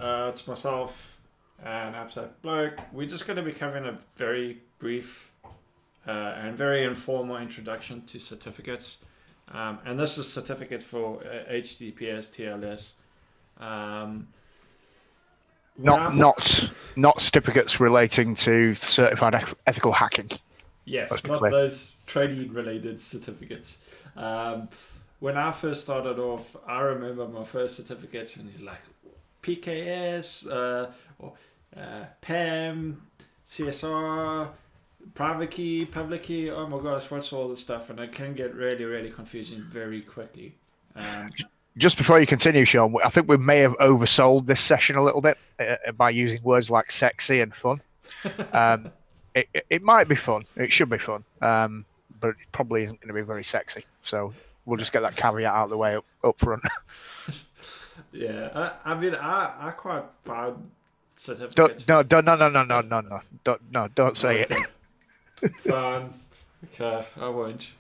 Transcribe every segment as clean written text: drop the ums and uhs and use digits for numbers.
It's myself and Abstract Bloke. We're just going to be covering a very brief and very informal introduction to certificates. And this is certificates for HTTPS, TLS. Not certificates relating to certified ethical hacking. Yes, not those trading related certificates. When I first started off, I remember my first certificates, and he's like PKS, or PAM, CSR, private key, public key. Oh my gosh, what's all this stuff? And it can get really, really confusing very quickly. Just before you continue, Sean, I think we may have oversold this session a little bit by using words like sexy and fun. It might be fun. It should be fun. But it probably isn't going to be very sexy. So we'll just get that caveat out of the way up front. Yeah, I mean, I quite find certificates. No, don't say okay. It. Fine. Okay, I won't.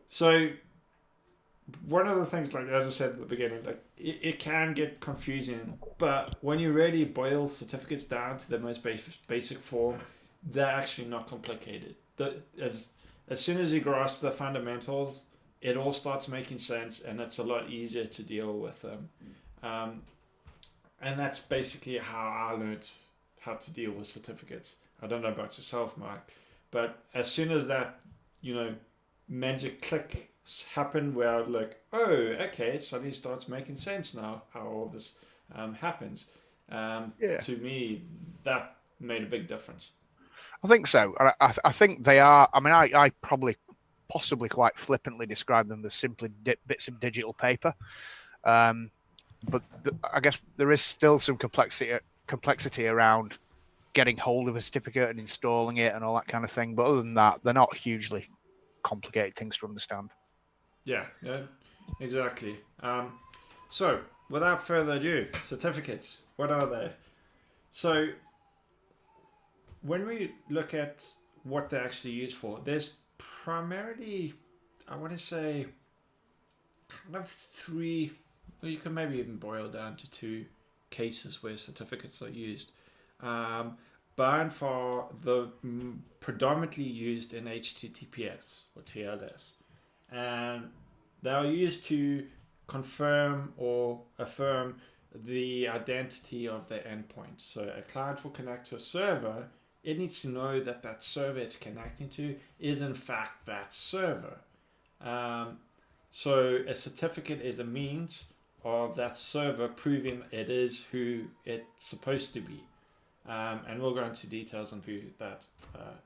So one of the things, like as I said at the beginning, like it can get confusing, but when you really boil certificates down to the most basic form, they're actually not complicated. As soon as you grasp the fundamentals, it all starts making sense, and it's a lot easier to deal with them. And that's basically how I learned how to deal with certificates. I don't know about yourself, Mike, but as soon as that, magic click happened where I'm like, oh, okay, it suddenly starts making sense now how all this happens. To me, that made a big difference. I think so. I think they are. I mean, I probably possibly quite flippantly describe them as simply bits of digital paper. But I guess there is still some complexity around getting hold of a certificate and installing it and all that kind of thing. But other than that, they're not hugely complicated things to understand. Yeah, exactly. So, without further ado, certificates, what are they? So, when we look at what they're actually used for, there's primarily, I want to say, kind of three, well, you can maybe even boil down to two cases where certificates are used. By and far, the predominantly used in HTTPS or TLS. And they are used to confirm or affirm the identity of the endpoint. So a client will connect to a server. It needs to know that that server it's connecting to is in fact that server. So a certificate is a means of that server proving it is who it's supposed to be. And we'll go into details and view that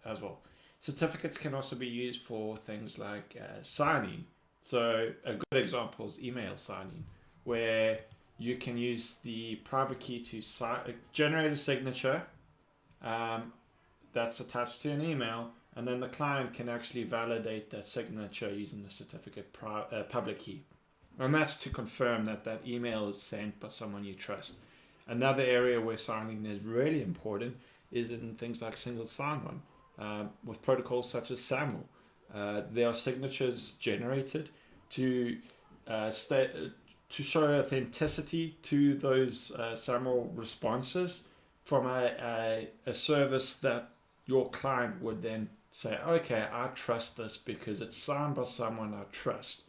as well. Certificates can also be used for things like signing. So a good example is email signing, where you can use the private key to generate a signature that's attached to an email, and then the client can actually validate that signature using the certificate public key. And that's to confirm that that email is sent by someone you trust. Another area where signing is really important is in things like single sign-on. With protocols such as SAML, there are signatures generated to show authenticity to those SAML responses from a service that your client would then say, okay, I trust this because it's signed by someone I trust.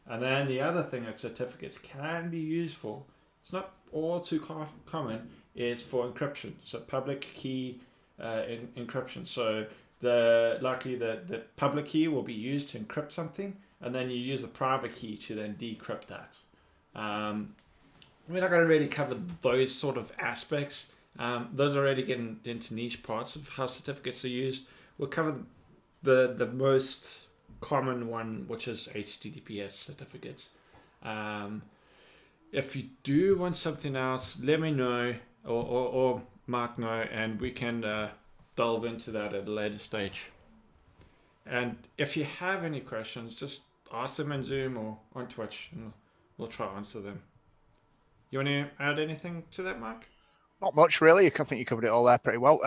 And then the other thing that certificates can be used for, it's not all too common, is for encryption. So public key encryption. So the public key will be used to encrypt something, and then you use a private key to then decrypt that. We're not going to really cover those sort of aspects. Those are already getting into niche parts of how certificates are used. We'll cover the most common one, which is HTTPS certificates. If you do want something else, let me know or Mark know, and we can delve into that at a later stage. And if you have any questions, just ask them in Zoom or on Twitch, and we'll try to answer them. You want to add anything to that, Mark? Not much, really. I think you covered it all there pretty well.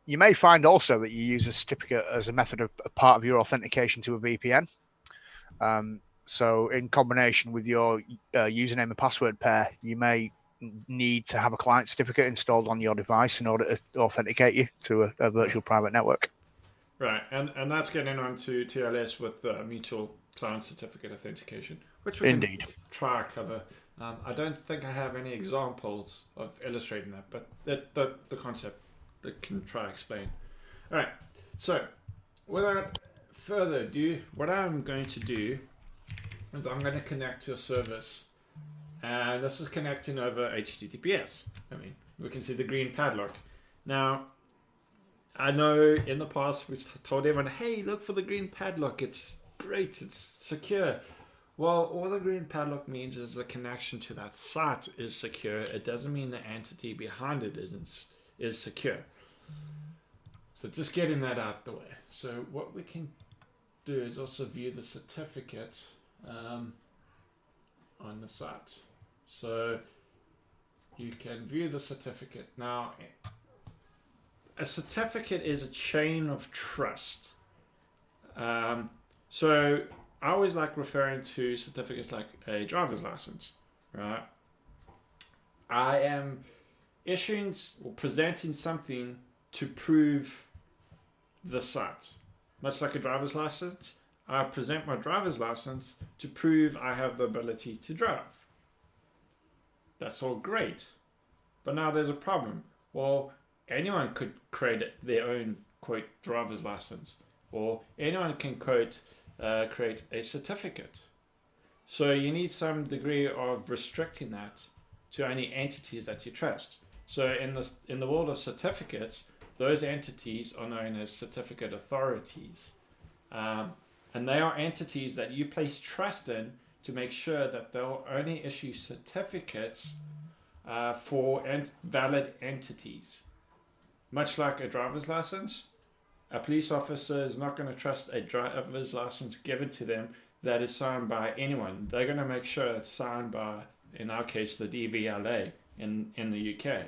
You may find also that you use a certificate as a method of a part of your authentication to a VPN. So in combination with your username and password pair, you may need to have a client certificate installed on your device in order to authenticate you to a virtual private network. Right, and that's getting onto TLS with mutual client certificate authentication, which we Indeed. can try cover. I don't think I have any examples of illustrating that, but the concept that can try explain. All right, so without further ado, what I'm going to do is I'm going to connect to a service, and this is connecting over HTTPS. I mean, we can see the green padlock. Now, I know in the past we told everyone, hey, look for the green padlock. It's great. It's secure. Well, all the green padlock means is the connection to that site is secure. It doesn't mean the entity behind it is secure. So just getting that out the way. So what we can do is also view the certificate on the site. So you can view the certificate. Now, a certificate is a chain of trust. So I always like referring to certificates like a driver's license, right? I am issuing or presenting something to prove the site. Much like a driver's license, I present my driver's license to prove I have the ability to drive. That's all great. But now there's a problem. Well, anyone could create their own, quote, driver's license, or anyone can, quote, create a certificate. So you need some degree of restricting that to only entities that you trust. So in the world of certificates, those entities are known as certificate authorities. And they are entities that you place trust in to make sure that they'll only issue certificates for valid entities. Much like a driver's license, a police officer is not going to trust a driver's license given to them that is signed by anyone. They're going to make sure it's signed by, in our case, the DVLA in the UK.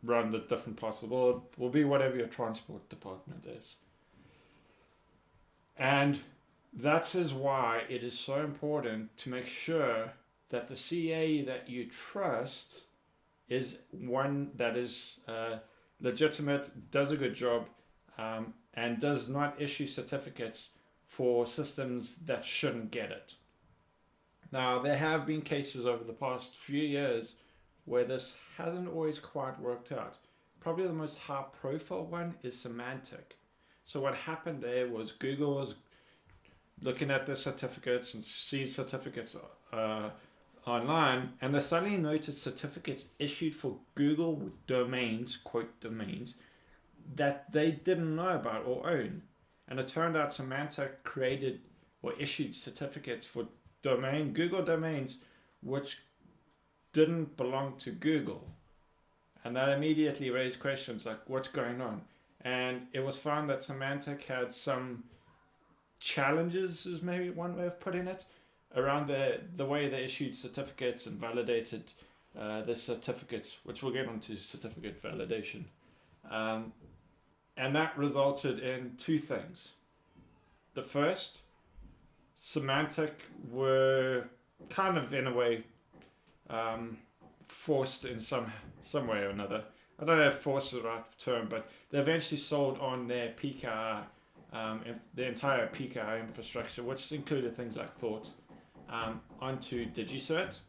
Run the different parts of the world, will be whatever your transport department is. And that is why it is so important to make sure that the CA that you trust is one that is legitimate, does a good job, and does not issue certificates for systems that shouldn't get it. Now, there have been cases over the past few years where this hasn't always quite worked out. Probably the most high profile one is Symantec. So what happened there was Google was looking at the certificates and see certificates online, and they suddenly noticed certificates issued for Google domains, quote domains, that they didn't know about or own. And it turned out Symantec created or issued certificates for Google domains which didn't belong to Google. And that immediately raised questions like, what's going on? And it was found that Symantec had some challenges, is maybe one way of putting it, around the way they issued certificates and validated the certificates, which we'll get onto certificate validation. And that resulted in two things. The first, Symantec were kind of in a way forced in some way or another. I don't know if forced is the right term, but they eventually sold on their PKI, the entire PKI infrastructure, which included things like Thought, onto DigiCert,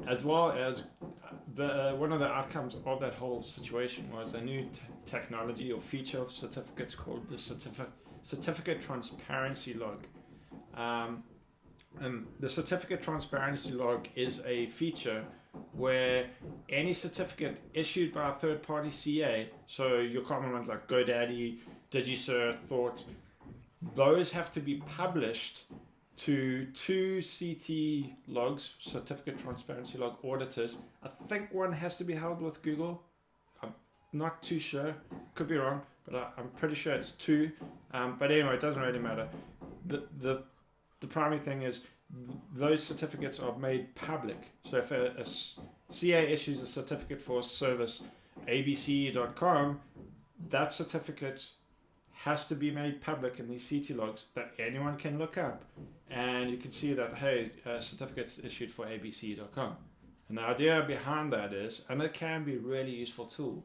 as well as one of the outcomes of that whole situation was a new technology or feature of certificates called the certificate transparency log. And the certificate transparency log is a feature where any certificate issued by a third-party CA, so your common ones like GoDaddy, DigiCert, Thought, those have to be published to two CT logs, certificate transparency log auditors. I think one has to be held with Google. I'm not too sure, could be wrong, but I'm pretty sure it's two. But anyway, it doesn't really matter. The primary thing is those certificates are made public. So if a CA issues a certificate for service abc.com, that certificate has to be made public in these CT logs that anyone can look up. And you can see that, hey, certificates issued for abc.com. And the idea behind that is, and it can be a really useful tool,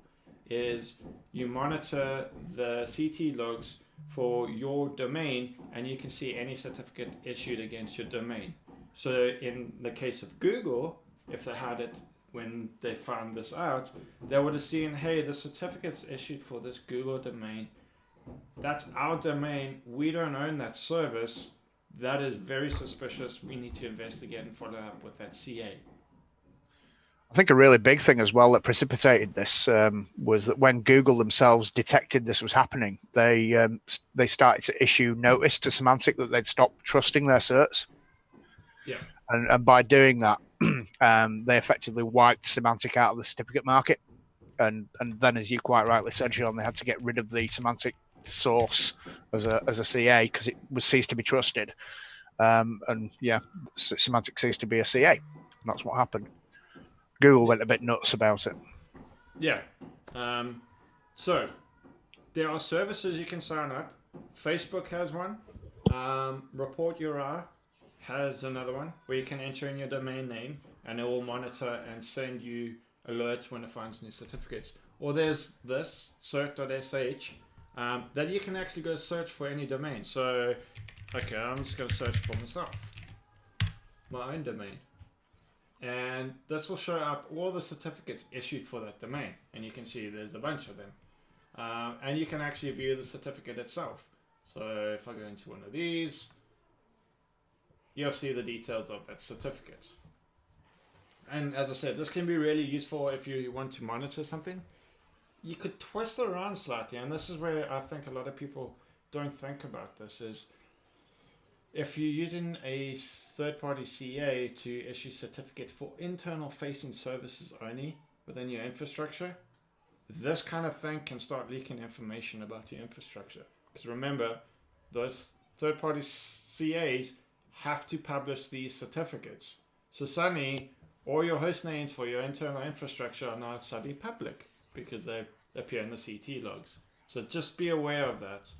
is you monitor the CT logs for your domain, and you can see any certificate issued against your domain. So in the case of Google, if they had it when they found this out, they would have seen, hey, the certificate's issued for this Google domain. That's our domain. We don't own that service. That is very suspicious. We need to investigate and follow up with that CA. I think a really big thing as well that precipitated this was that when Google themselves detected this was happening, they started to issue notice to Symantec that they'd stop trusting their certs. Yeah. And by doing that, they effectively wiped Symantec out of the certificate market. And then, as you quite rightly said, Sean, they had to get rid of the Symantec source as a CA because it was ceased to be trusted. And yeah, Symantec ceased to be a CA. And that's what happened. Google went a bit nuts about it. Yeah. So there are services you can sign up. Facebook has one. Report Your R has another one where you can enter in your domain name and it will monitor and send you alerts when it finds new certificates. Or there's this cert.sh that you can actually go search for any domain. So, okay, I'm just going to search for myself, my own domain. And this will show up all the certificates issued for that domain. And you can see there's a bunch of them. And you can actually view the certificate itself. So if I go into one of these, you'll see the details of that certificate. And as I said, this can be really useful if you want to monitor something. You could twist it around slightly, and this is where I think a lot of people don't think about this, is if you're using a third-party CA to issue certificates for internal-facing services only within your infrastructure, this kind of thing can start leaking information about your infrastructure. Because remember, those third-party CAs have to publish these certificates. So suddenly, all your host names for your internal infrastructure are now suddenly public because they appear in the CT logs. So just be aware of that.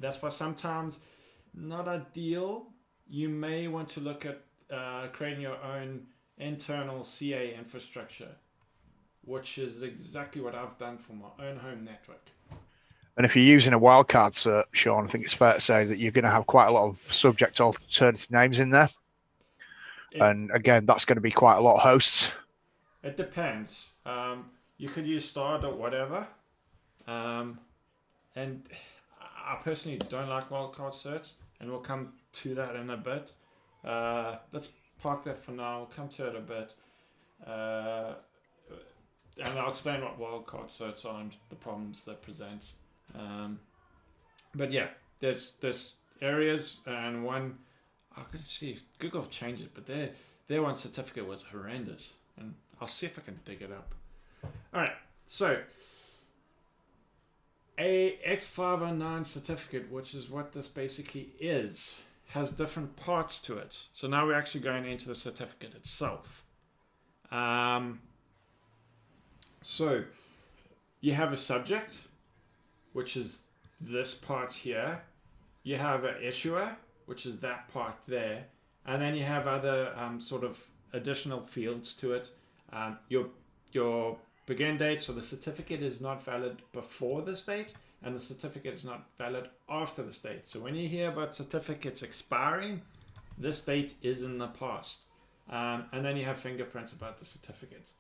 That's why sometimes, not ideal, you may want to look at creating your own internal CA infrastructure, which is exactly what I've done for my own home network. And if you're using a wildcard cert, Sean, I think it's fair to say that you're going to have quite a lot of subject alternative names in there. And again, that's going to be quite a lot of hosts. It depends. You could use star or whatever. And I personally don't like wildcard certs, and we'll come to that in a bit. Let's park that for now. We'll come to it a bit. And I'll explain what wildcard certs are and the problems they present. But yeah, there's areas, and one, I could see Google have changed it, but their one certificate was horrendous, and I'll see if I can dig it up. All right, so a X509 certificate, which is what this basically is, has different parts to it. So now we're actually going into the certificate itself. So you have a subject, which is this part here. You have an issuer, which is that part there. And then you have other sort of additional fields to it. Your begin date, so the certificate is not valid before this date, and the certificate is not valid after this date. So when you hear about certificates expiring, this date is in the past. And then you have fingerprints about the certificate.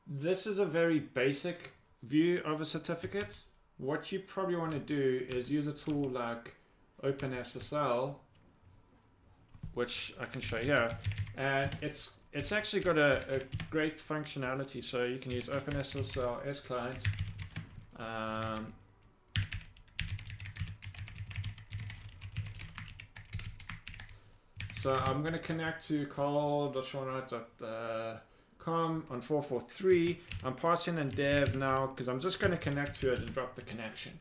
This is a very basic view of a certificate. What you probably want to do is use a tool like OpenSSL, which I can show here, and it's actually got a great functionality. So you can use OpenSSL S client. So I'm going to connect to call.shawnwright.com on 443. I'm parsing in dev now because I'm just going to connect to it and drop the connection.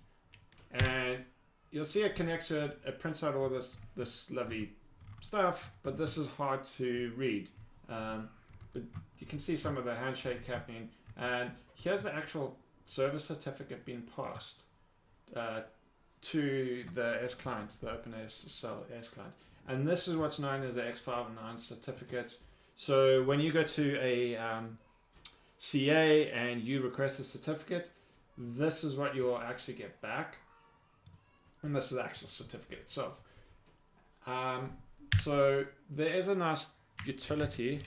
And you'll see it connects to it. It prints out all this lovely stuff, but this is hard to read. But you can see some of the handshake happening. And here's the actual service certificate being passed to the S client, the OpenSSL S client. And this is what's known as the X509 certificate. So when you go to a CA and you request a certificate, this is what you will actually get back, and this is the actual certificate itself. So there is a nice utility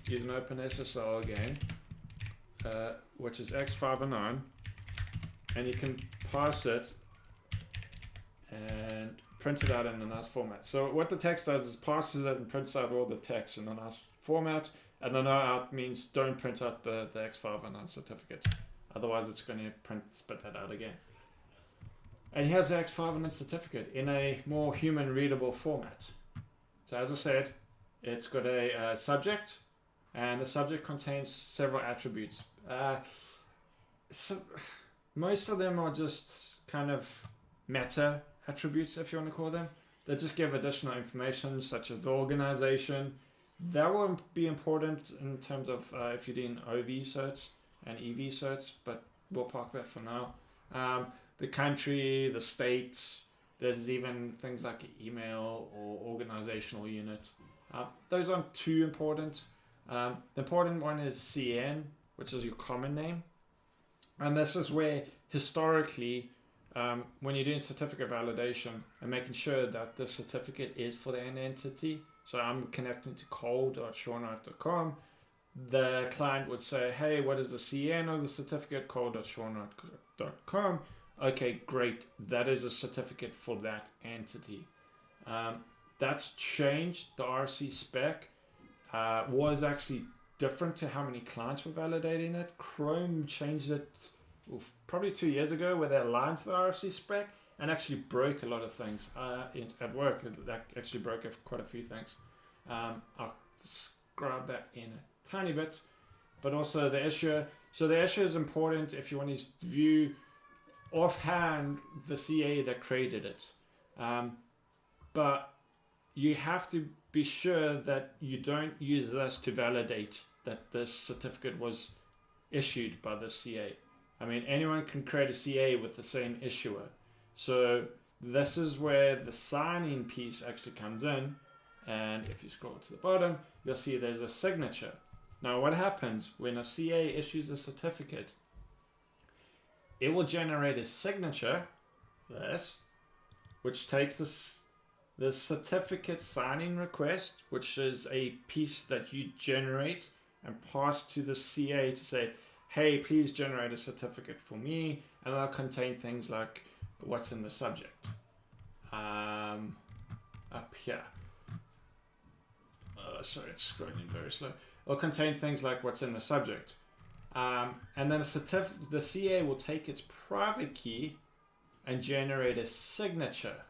using OpenSSL again, which is X509, and you can pass it and print it out in a nice format. So what the text does is passes it and prints out all the text in a nice format, and the no out means don't print out the X509 certificate. Otherwise it's going to spit that out again. And here's the X509 certificate in a more human readable format. So as I said, it's got a subject, and the subject contains several attributes. So most of them are just kind of meta attributes, if you want to call them. They just give additional information, such as the organization. That will be important in terms of if you're doing OV certs and EV certs, but we'll park that for now. The country, the states, there's even things like email or organizational unit. Those aren't too important. The important one is CN, which is your common name. And this is where historically, when you're doing certificate validation and making sure that the certificate is for the end entity, so I'm connecting to cole.shawknight.com, the client would say, hey, what is the CN of the certificate? cole.shawknight.com. Okay, great. That is a certificate for that entity. That's changed. The RC spec was actually different to how many clients were validating it. Chrome changed it probably 2 years ago, where they aligned to the RFC spec and actually broke a lot of things at work. That actually broke quite a few things. I'll describe that in a tiny bit. But also the issue. So the issue is important if you want to view offhand the CA that created it. But you have to be sure that you don't use this to validate that this certificate was issued by the CA. I mean, anyone can create a CA with the same issuer. So this is where the signing piece actually comes in. And if you scroll to the bottom, you'll see there's a signature. Now what happens when a CA issues a certificate? It will generate a signature, this, which takes the certificate signing request, which is a piece that you generate and pass to the CA to say, hey, please generate a certificate for me, and it'll contain things like what's in the subject. Up here. Sorry, it's scrolling very slow. It'll contain things like what's in the subject. And then the CA will take its private key and generate a signature,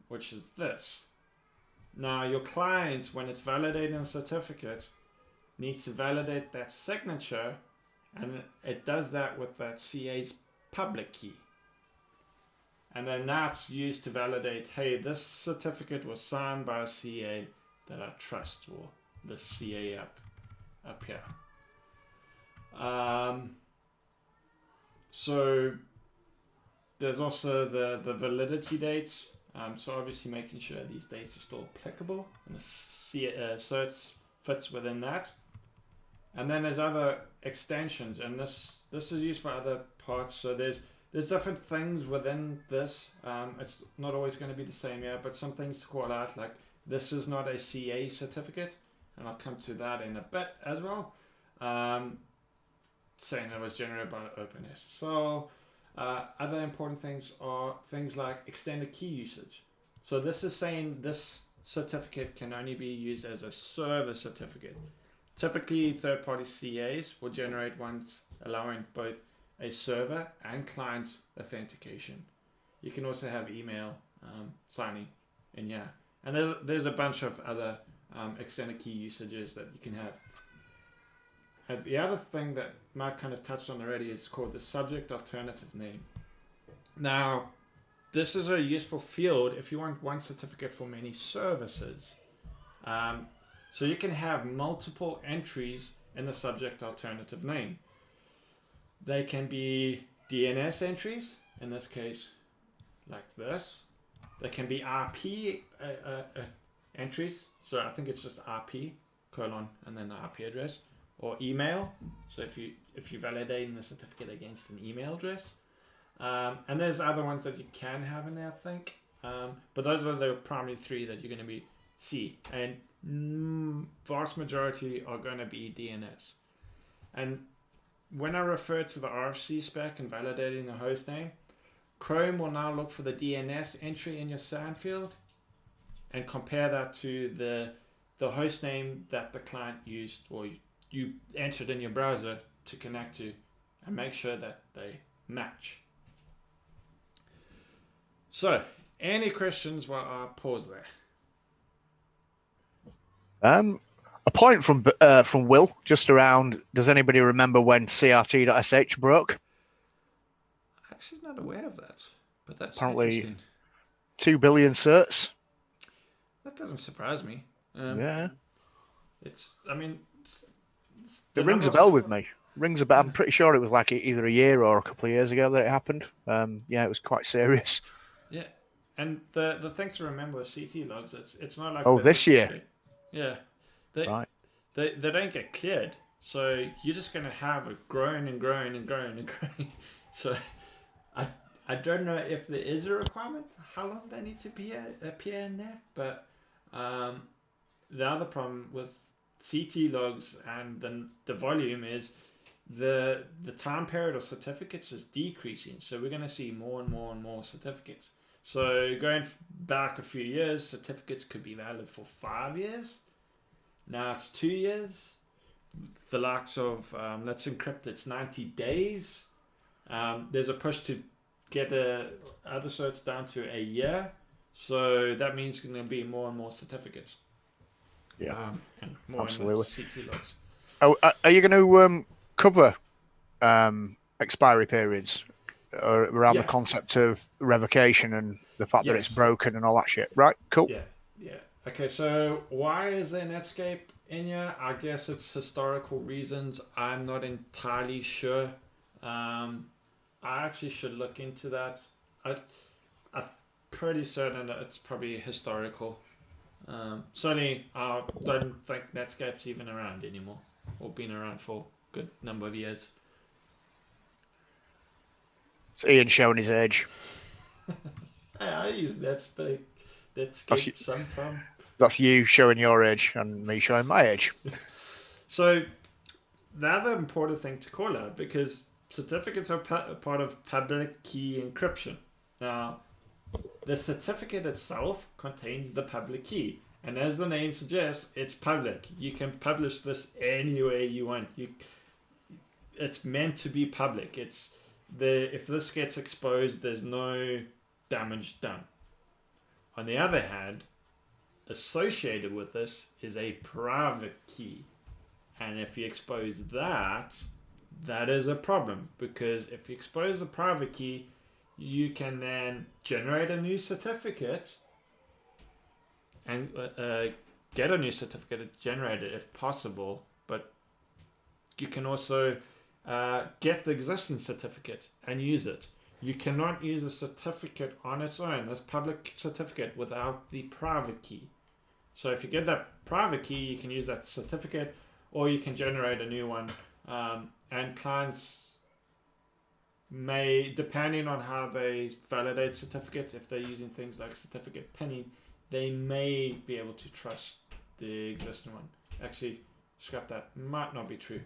which is this. Now your client, when it's validating a certificate, needs to validate that signature, and it does that with that CA's public key. And then that's used to validate, hey, this certificate was signed by a CA that I trust, or the CA up here. So there's also the validity dates. So obviously making sure these dates are still applicable, and the certs fits within that. And then there's other extensions, and this is used for other parts. So there's different things within this. It's not always going to be the same, yeah, but some things to call out, like this is not a CA certificate, and I'll come to that in a bit as well. Saying it was generated by OpenSSL. Other important things are things like extended key usage. So this is saying this certificate can only be used as a server certificate. Typically, third-party CAs will generate ones allowing both a server and client authentication. You can also have email signing in here. And there's a bunch of other extended key usages that you can have. And the other thing that Mark kind of touched on already is called the subject alternative name. Now, this is a useful field if you want one certificate for many services. So you can have multiple entries in the subject alternative name. They can be DNS entries, in this case, like this. They can be RP entries, so I think it's just RP, colon, and then the IP address, or email. So if you're validating the certificate against an email address, and there's other ones that you can have in there, I think. But those are the primary three that you're going to see, and vast majority are going to be DNS. And when I refer to the RFC spec and validating the host name, Chrome will now look for the DNS entry in your SAN field and compare that to the host name that the client used or you entered in your browser to connect to, and make sure that they match. So, any questions while I pause there? A point from Will, just around, does anybody remember when CRT.sh broke? Actually not aware of that, but that's Apparently interesting. 2 billion certs. That doesn't surprise me. Yeah. It Rings a bell with me. Rings a bell. I'm pretty sure it was like either a year or a couple of years ago that it happened. Yeah, it was quite serious. Yeah. And the thing to remember with CT logs, it's not like this year. Yeah. Right. They don't get cleared. So you're just gonna have it growing and growing and growing and growing. So I don't know if there is a requirement how long they need to appear in there, but the other problem with CT logs and then the volume is the time period of certificates is decreasing. So we're going to see more and more and more certificates. So going back a few years, certificates could be valid for 5 years. Now it's 2 years. The likes of Let's Encrypt, it's 90 days. There's a push to get other certs down to a year. So that means it's going to be more and more certificates. Yeah, and more absolutely. And more CT logs. Oh, are you going to cover expiry periods around the concept of revocation and the fact that it's broken and all that shit? Right, cool. Yeah. Okay, so why is there Netscape in here? I guess it's historical reasons. I'm not entirely sure. I actually should look into that. I'm pretty certain that it's probably historical. Certainly, I don't think Netscape's even around anymore, or been around for a good number of years. It's Ian showing his age. Hey, I use Netscape sometime. That's you showing your age and me showing my age. So, the other important thing to call out, because certificates are part of public key encryption. Now, the certificate itself contains the public key, and as the name suggests, it's public. You can publish this any way you want. It's meant to be public. If this gets exposed, there's no damage done. On the other hand, associated with this is a private key, and if you expose that is a problem, because if you expose the private key, you can then generate a new certificate and get a new certificate generated if possible, but you can also get the existing certificate and use it. You cannot use a certificate on its own, this public certificate, without the private key. So if you get that private key, you can use that certificate, or you can generate a new one, and clients may, depending on how they validate certificates, if they're using things like certificate pinning, they may be able to trust the existing one. Actually, scrap that, might not be true.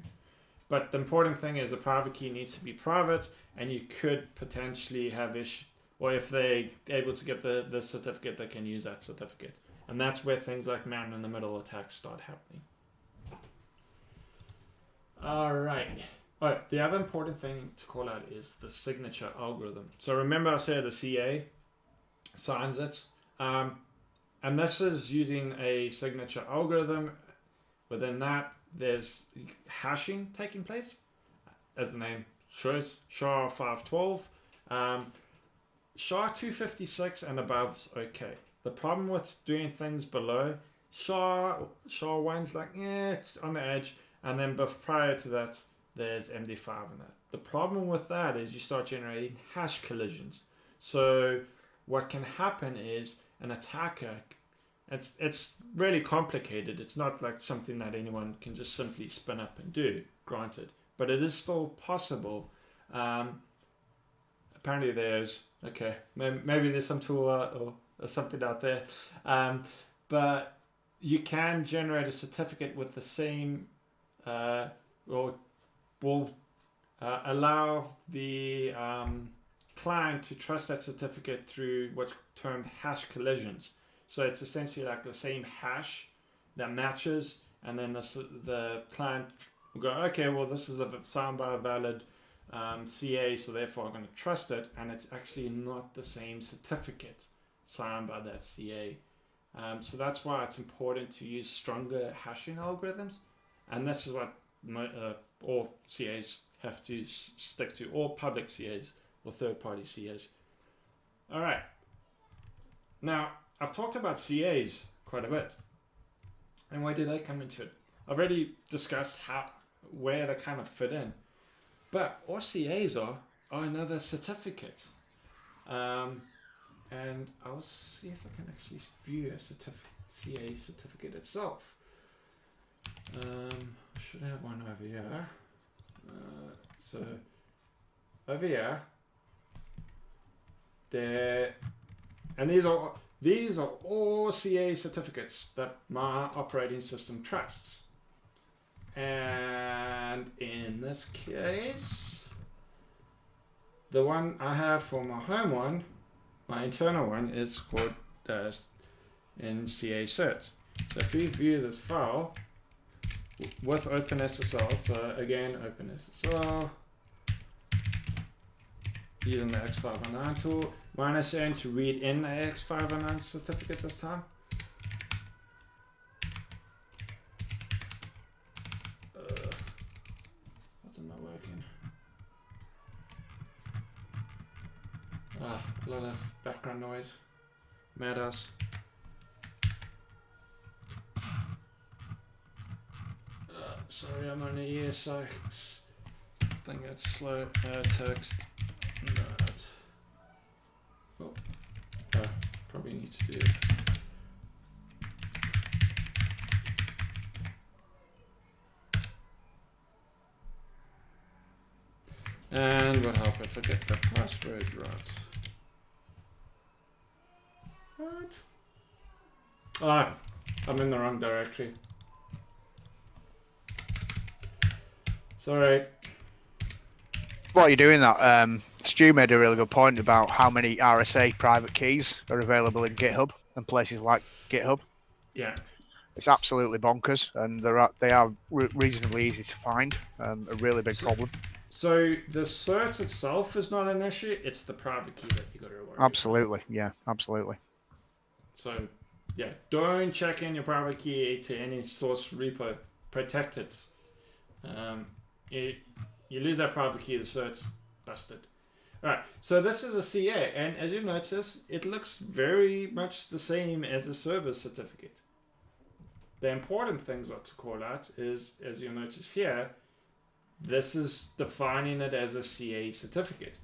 But the important thing is the private key needs to be private, and you could potentially have or if they're able to get the certificate, they can use that certificate. And that's where things like man-in-the-middle attacks start happening. Alright, the other important thing to call out is the signature algorithm. So remember I said the CA signs it. And this is using a signature algorithm. Within that, there's hashing taking place, as the name shows, SHA-512. SHA-256 and above's okay. The problem with doing things below, SHA-1's like, it's on the edge, and then prior to that, there's MD5 in that. The problem with that is you start generating hash collisions. So what can happen is an attacker It's really complicated. It's not like something that anyone can just simply spin up and do, granted. But it is still possible. Apparently there's, okay, maybe there's some tool or something out there. But you can generate a certificate with the same, or will allow the client to trust that certificate through what's termed hash collisions. So it's essentially like the same hash that matches, and then the client will go, okay, well, this is signed by a valid CA, so therefore I'm going to trust it, and it's actually not the same certificate signed by that CA. So that's why it's important to use stronger hashing algorithms, and this is what all CAs have to stick to, all public CAs or third-party CAs. All right. Now, I've talked about CAs quite a bit, and where do they come into it? I've already discussed where they kind of fit in, but all CAs are another certificate. And I'll see if I can actually view a CA certificate itself. I should have one over here. So over here, and these are all CA certificates that my operating system trusts. And in this case, the one I have for my home one, my internal one, is called in CA cert. So if you view this file with OpenSSL, so again, OpenSSL, using the X509 tool, mine is saying to read in the X509 certificate this time. What's not working? A lot of background noise. Matters. Sorry, I'm on the ESX. I think it's slow. Text. No. Probably need to do it. And what help if I get the password right? What? Ah, I'm in the wrong directory. Sorry. While you're doing that, Stu made a really good point about how many RSA private keys are available in GitHub and places like GitHub. Yeah. It's absolutely bonkers, and they are reasonably easy to find. A really big problem. So the cert itself is not an issue; it's the private key that you got to worry about. Absolutely, yeah, absolutely. So, yeah, don't check in your private key to any source repo. Protect it. You lose that private key, the cert's busted. All right, so this is a CA, and as you notice, it looks very much the same as a service certificate. The important things to call out is, as you notice here, this is defining it as a CA certificate,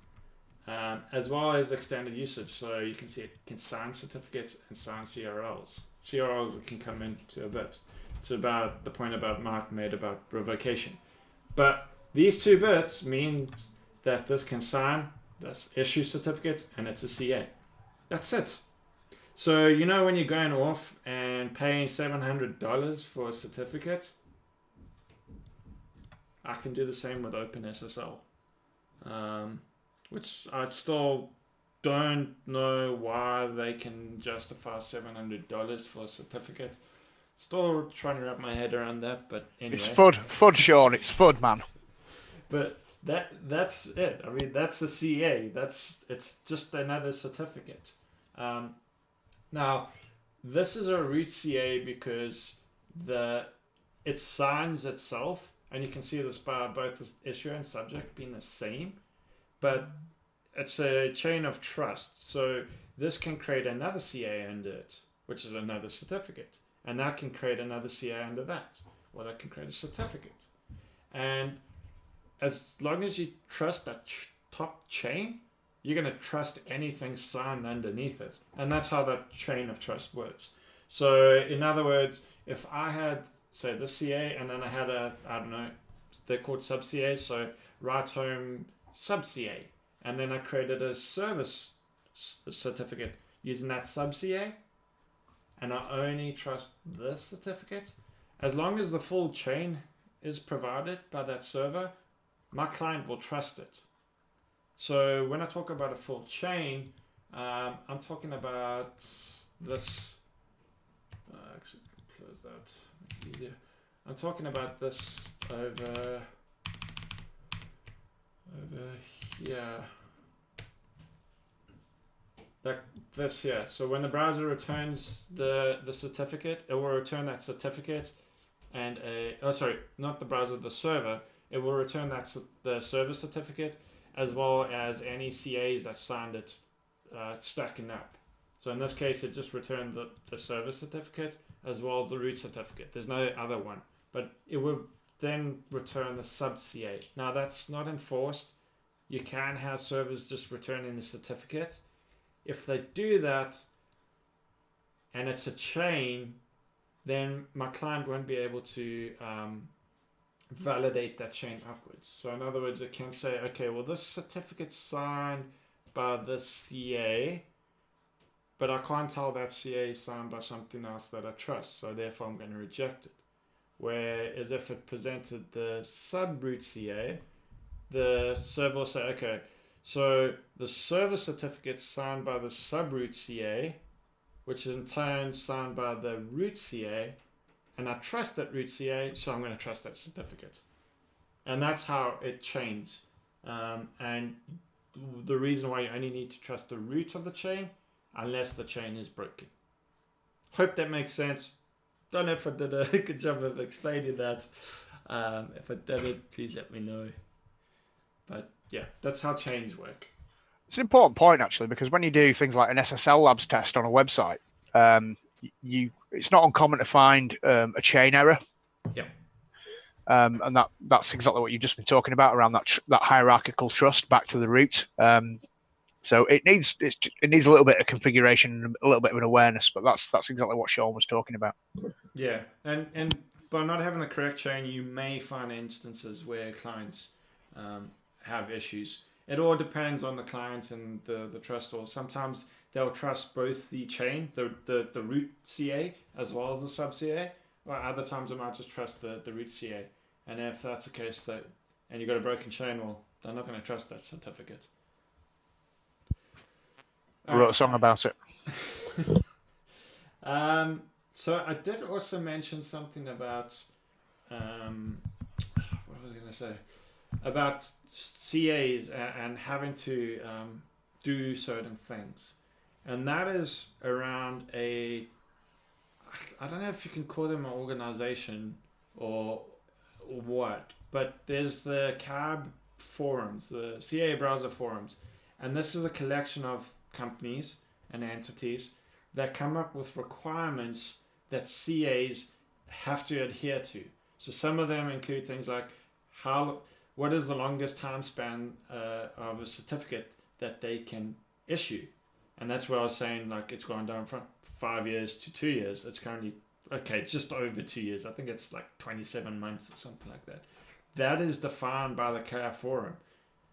as well as extended usage. So you can see it can sign certificates and sign CRLs. CRLs we can come into a bit. It's about the point about Mark made about revocation. But these two bits mean that this can sign, this issue certificate, and it's a CA. That's it. So you know when you're going off and paying $700 for a certificate, I can do the same with OpenSSL, which I still don't know why they can justify $700 for a certificate. Still trying to wrap my head around that, but anyway. It's FUD, Sean. It's FUD, man. But that's it. I mean, that's a CA. It's just another certificate. Now, this is a root CA because it signs itself, and you can see this by both the issuer and subject being the same, but it's a chain of trust. So this can create another CA under it, which is another certificate, and that can create another CA under that, or that can create a certificate. And as long as you trust that top chain, you're going to trust anything signed underneath it. And that's how that chain of trust works. So in other words, if I had, say, the CA and then I had I don't know, they're called sub CAs, so write home sub CA, and then I created a service certificate using that sub CA, and I only trust this certificate, as long as the full chain is provided by that server, my client will trust it. So when I talk about a full chain, I'm talking about this. Actually, close that. Make it easier. I'm talking about this over here. Like this here. So when the browser returns the certificate, it will return that certificate and not the browser, the server. It will return the server certificate as well as any CAs that signed it stacking up. So in this case, it just returned the server certificate as well as the root certificate. There's no other one, but it will then return the sub CA. Now that's not enforced. You can have servers just returning the certificate. If they do that and it's a chain, then my client won't be able to validate that chain upwards. So in other words, it can say, okay, well, this certificate's signed by this CA, but I can't tell that CA is signed by something else that I trust, so therefore I'm going to reject it. Whereas if it presented the sub-root CA, the server will say, okay, so the server certificate is signed by the sub-root CA, which is in turn signed by the root CA, and I trust that root CA, so I'm going to trust that certificate. And that's how it chains. And the reason why you only need to trust the root of the chain, unless the chain is broken. Hope that makes sense. Don't know if I did a good job of explaining that. If I didn't, please let me know. But yeah, that's how chains work. It's an important point, actually, because when you do things like an SSL labs test on a website, it's not uncommon to find a chain error. Yeah. And that's exactly what you've just been talking about around that hierarchical trust back to the root. So it needs a little bit of configuration and a little bit of an awareness, but that's exactly what Sean was talking about. Yeah, and by not having the correct chain, you may find instances where clients have issues. It all depends on the client and the trust. Or sometimes they'll trust both the chain, the root CA, as well as the sub CA. Or other times they might just trust the root CA. And if that's the case, and you've got a broken chain, well, they're not going to trust that certificate. I wrote a song about it. So I did also mention something about what was I going to say about CAs and having to do certain things, and that is around I don't know if you can call them an organization or what, but there's the CAB forums, the CA browser forums, and this is a collection of companies and entities that come up with requirements that CAs have to adhere to. So some of them include things like what is the longest time span of a certificate that they can issue, and that's where I was saying like it's gone down from 5 years to 2 years. It's currently just over 2 years. I think it's like 27 months or something like that. That is defined by the CAB forum.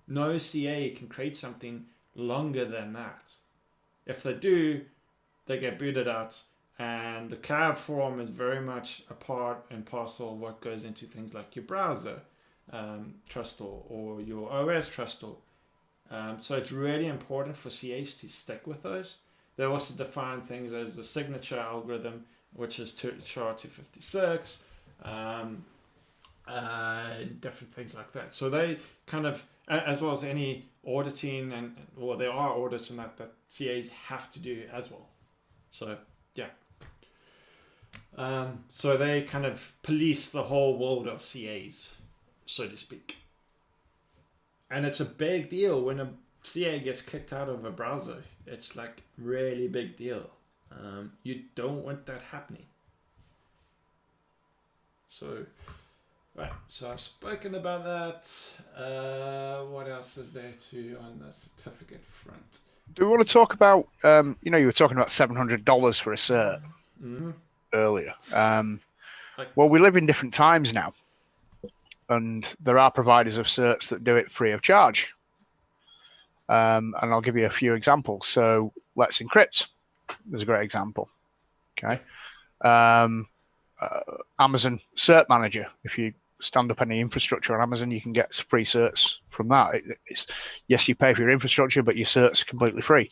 No CA can create something longer than that. If they do, they get booted out, and the CAB forum is very much a part and parcel of what goes into things like your browser trust store or your OS trust store. So it's really important for CAs to stick with those. They also define things as the signature algorithm, which is SHA-256, different things like that. So they kind of, as well as any auditing, there are audits and that CAs have to do as well. So yeah. So they kind of police the whole world of CAs, so to speak. And it's a big deal when a CA gets kicked out of a browser. It's like really big deal. You don't want that happening. So, right. So I've spoken about that. What else is there on the certificate front? Do we want to talk about? You were talking about $700 for a cert. earlier. Like, Well, we live in different times now, and there are providers of certs that do it free of charge. And I'll give you a few examples. So Let's Encrypt is a great example. Okay. Amazon Cert Manager. If you stand up any infrastructure on Amazon, you can get free certs from that. Yes, you pay for your infrastructure, but your cert's completely free.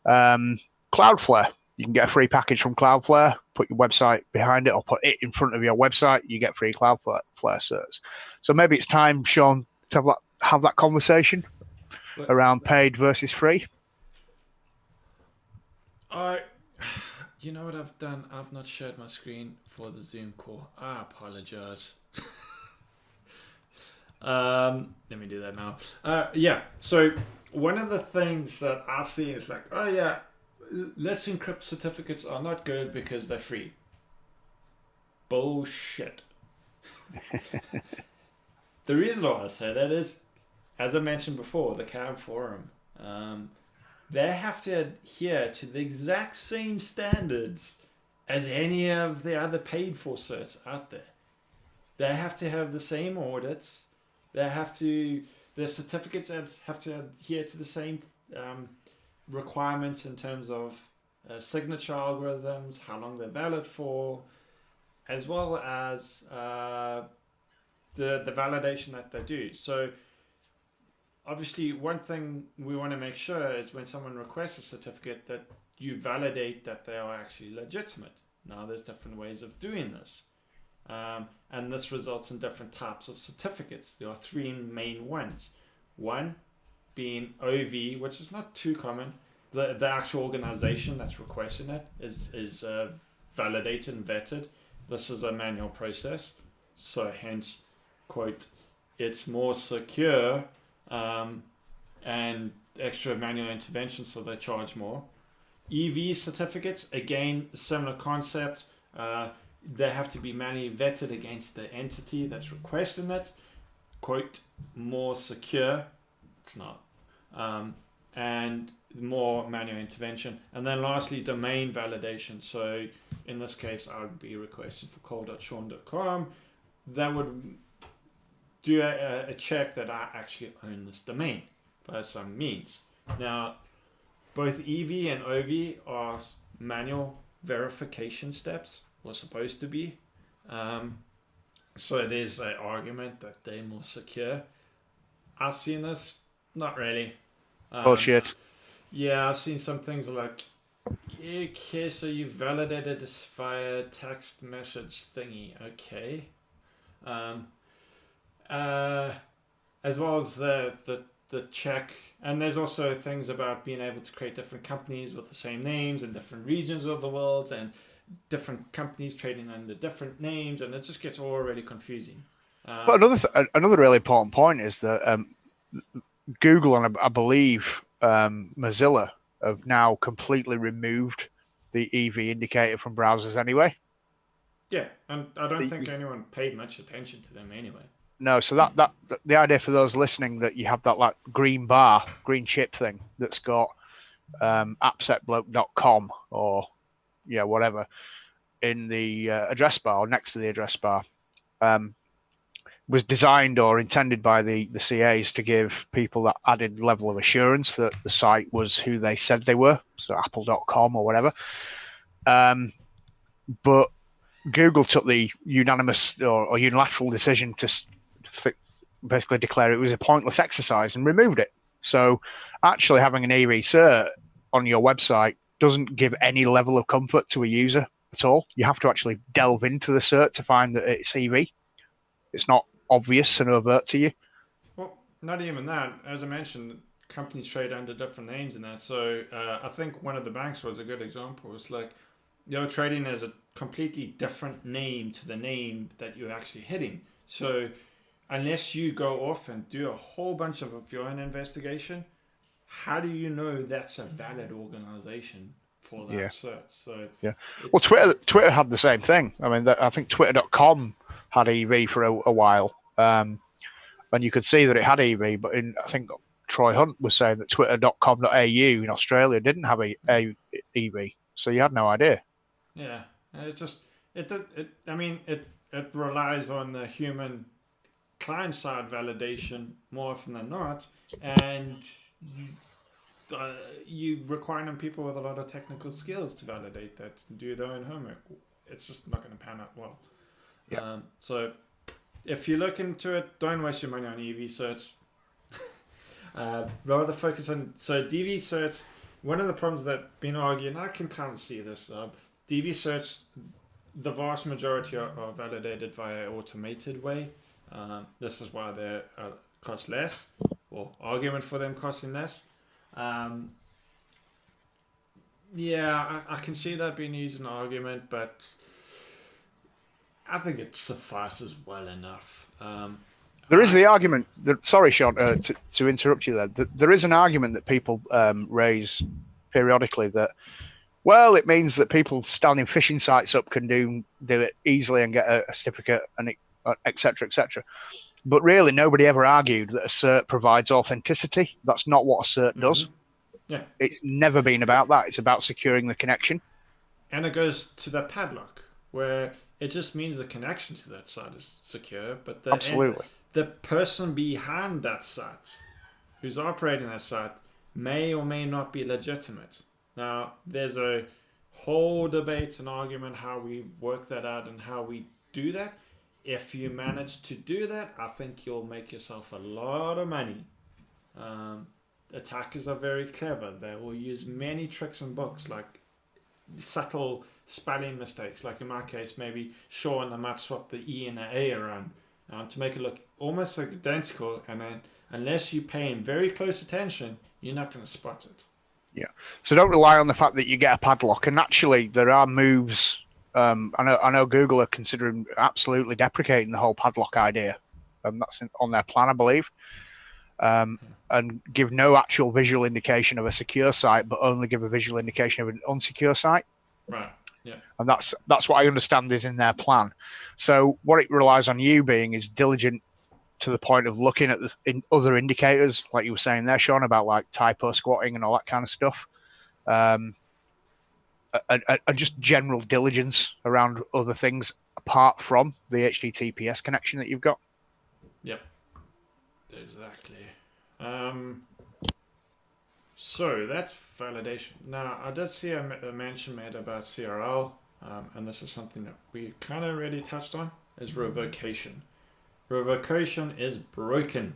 Cloudflare. You can get a free package from Cloudflare, put your website behind it, or put it in front of your website. You get free Cloudflare certs. So maybe it's time, Sean, to have that conversation around paid versus free. You know what I've done? I've not shared my screen for the Zoom call. I apologize. Let me do that now. Yeah. So one of the things that I've seen is like, oh yeah, Let's Encrypt certificates are not good because they're free. Bullshit. The reason why I say that is, as I mentioned before, the CAB forum, they have to adhere to the exact same standards as any of the other paid for certs out there. They have to have the same audits. Their certificates have to adhere to the same requirements in terms of signature algorithms, how long they're valid for, as well as the validation that they do. So obviously, one thing we want to make sure is when someone requests a certificate that you validate that they are actually legitimate. Now, there's different ways of doing this. And this results in different types of certificates. There are three main ones. One being OV, which is not too common. The actual organization that's requesting it is validated and vetted. This is a manual process. So hence, quote, it's more secure and extra manual intervention, so they charge more. EV certificates, again, similar concept. They have to be manually vetted against the entity that's requesting it. Quote, more secure. It's not. And more manual intervention. And then lastly, domain validation. So in this case, I would be requesting for call.sean.com. That would do a check that I actually own this domain by some means. Now, both EV and OV are manual verification steps, or supposed to be. So there's an argument that they're more secure. I've seen this, not really. Bullshit. Yeah, I've seen some things like, okay, so you validated this via text message thingy, okay. As well as the check, and there's also things about being able to create different companies with the same names in different regions of the world, and different companies trading under different names, and it just gets already confusing. But another really important point is that Google and I believe Mozilla have now completely removed the EV indicator from browsers anyway. Yeah, and I don't think anyone paid much attention to them anyway. No, so that the idea for those listening that you have that like green chip thing that's got appsetbloke.com or whatever in the address bar or next to the address bar was designed or intended by the CAs to give people that added level of assurance that the site was who they said they were, so apple.com or whatever. But Google took the unanimous or unilateral decision to basically declare it was a pointless exercise and removed it. So actually having an EV cert on your website doesn't give any level of comfort to a user at all. You have to actually delve into the cert to find that it's EV. It's not obvious and overt to you. Well, not even that. As I mentioned, companies trade under different names and that. So I think one of the banks was a good example. It's like you're trading as a completely different name to the name that you're actually hitting. So unless you go off and do a whole bunch of your own investigation, how do you know that's a valid organization for that cert? So yeah. Well, Twitter had the same thing. I mean, I think Twitter.com had EV for a while, and you could see that it had EV. But I think Troy Hunt was saying that Twitter.com.au in Australia didn't have a EV, so you had no idea. Yeah, I mean, it relies on the human client side validation more often than not, and you require on people with a lot of technical skills to validate that and do their own homework. It's just not going to pan out well. Yeah. So if you look into it, don't waste your money on EV certs. Rather focus on DV certs. One of the problems that been argued, and I can kind of see this, DV certs, the vast majority are validated via automated way. This is why they cost less, or argument for them costing less. Yeah, I can see that being used in an argument, but I think it suffices well enough. There is the argument that, sorry, Sean, to interrupt you there. There is an argument that people raise periodically that, well, it means that people standing phishing sites up can do it easily and get a certificate and et cetera, et cetera. But really, nobody ever argued that a cert provides authenticity. That's not what a cert does. Yeah. It's never been about that. It's about securing the connection. And it goes to the padlock, where it just means the connection to that site is secure, but Absolutely. The person behind that site, who's operating that site, may or may not be legitimate. Now, there's a whole debate and argument how we work that out and how we do that. If you manage to do that, I think you'll make yourself a lot of money. Attackers are very clever. They will use many tricks and books, like subtle spelling mistakes. Like in my case, maybe Sean, I might swap the E and the A around to make it look almost identical. And then, unless you pay very close attention, you're not going to spot it. Yeah. So don't rely on the fact that you get a padlock. And actually, there are moves. I know Google are considering absolutely deprecating the whole padlock idea. That's on their plan, I believe. And give no actual visual indication of a secure site, but only give a visual indication of an unsecure site. Right. Yeah. And that's what I understand is in their plan. So what it relies on you being is diligent to the point of looking at the other indicators, like you were saying there, Sean, about like typo squatting and all that kind of stuff. And just general diligence around other things apart from the HTTPS connection that you've got. Yep. Exactly. So that's validation. Now, I did see a mention made about CRL, and this is something that we kind of already touched on, is revocation. Revocation is broken.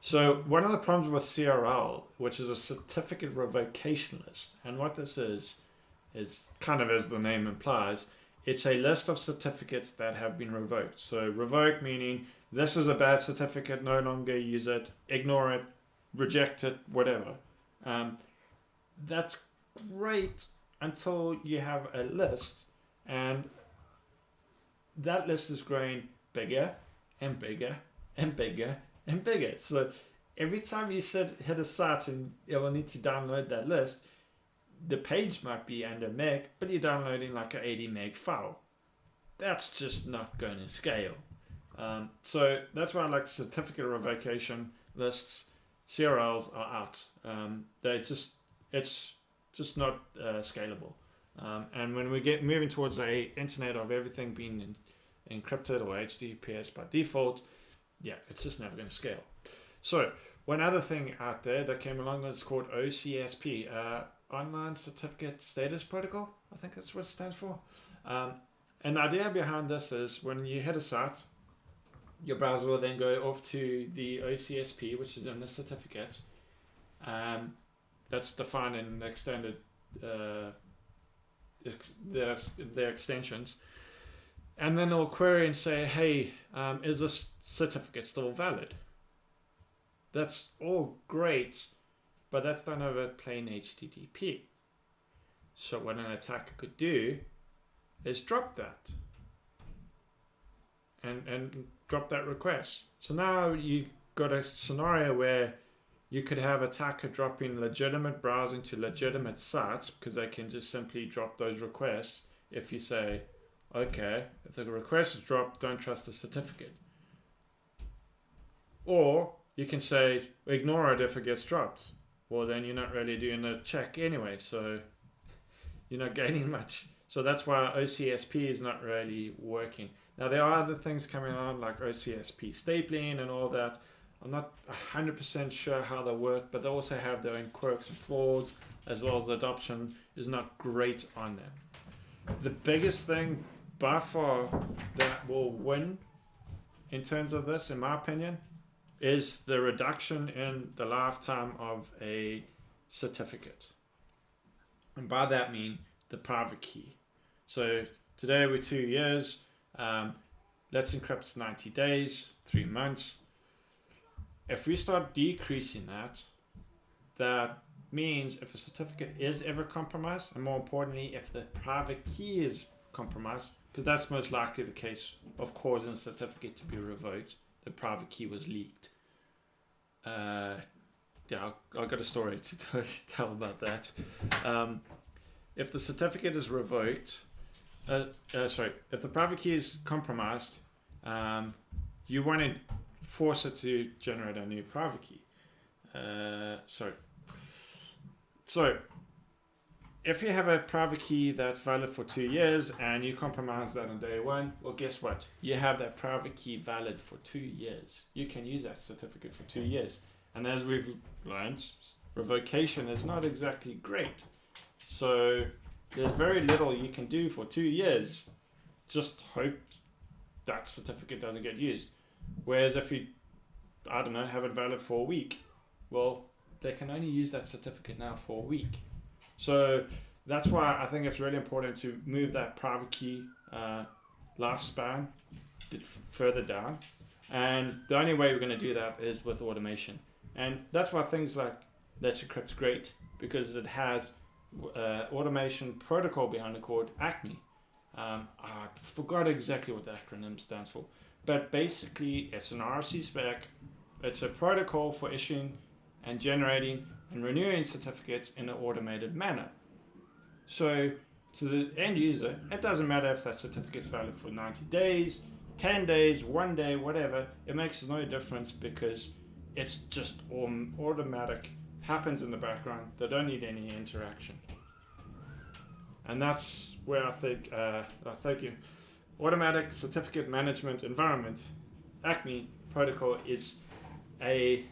So one of the problems with CRL, which is a certificate revocation list, and what this is kind of as the name implies, it's a list of certificates that have been revoked. So revoke meaning this is a bad certificate, no longer use it, ignore it, reject it, whatever. That's great until you have a list, and that list is growing bigger and bigger and bigger and bigger. So every time you hit a site and you will need to download that list, the page might be under meg, but you're downloading like an 80 meg file. That's just not going to scale. So that's why I like certificate revocation lists. CRLs are out. It's just not scalable. And when we get moving towards a internet of everything being encrypted or HTTPS by default, yeah, it's just never going to scale. So one other thing out there that came along is called OCSP, Online Certificate Status Protocol. I think that's what it stands for. And the idea behind this is when you hit a site, your browser will then go off to the OCSP, which is in the certificate. That's defined in the extended their extensions. And then it'll query and say, hey, is this certificate still valid? That's all great, but that's done over plain HTTP. So what an attacker could do is drop that and drop that request. So now you got a scenario where you could have attacker dropping legitimate browsing to legitimate sites because they can just simply drop those requests if you say, okay, if the request is dropped, don't trust the certificate. Or you can say, ignore it if it gets dropped. Well, then you're not really doing a check anyway, so you're not gaining much. So that's why OCSP is not really working. Now there are other things coming on like OCSP stapling and all that. I'm not 100% sure how they work, but they also have their own quirks and flaws, as well as the adoption is not great on them. The biggest thing by far that will win in terms of this, in my opinion, is the reduction in the lifetime of a certificate. And by that I mean the private key. So today we're 2 years. Let's Encrypt's 90 days, 3 months. If we start decreasing that, that means if a certificate is ever compromised, and more importantly, if the private key is compromised, because that's most likely the case of causing a certificate to be revoked, the private key was leaked. Yeah, I've got a story to tell about that. If the certificate is revoked, if the private key is compromised, you want to force it to generate a new private key. So, if you have a private key that's valid for 2 years and you compromise that on day one, well, guess what? You have that private key valid for 2 years. You can use that certificate for 2 years. And as we've learned, revocation is not exactly great. So there's very little you can do for 2 years. Just hope that certificate doesn't get used. Whereas if you, I don't know, have it valid for a week, well, they can only use that certificate now for a week. So that's why I think it's really important to move that private key lifespan further down. And the only way we're going to do that is with automation. And that's why things like Let's Encrypt's great, because it has automation protocol behind it called Acme. I forgot exactly what the acronym stands for, but basically it's an RFC spec. It's a protocol for issuing and generating and renewing certificates in an automated manner. So to the end user, it doesn't matter if that certificate's valid for 90 days, 10 days, 1 day, whatever. It makes no difference because it's just automatic, happens in the background. They don't need any interaction. And that's where I think, thank you, automatic certificate management environment, Acme protocol, is I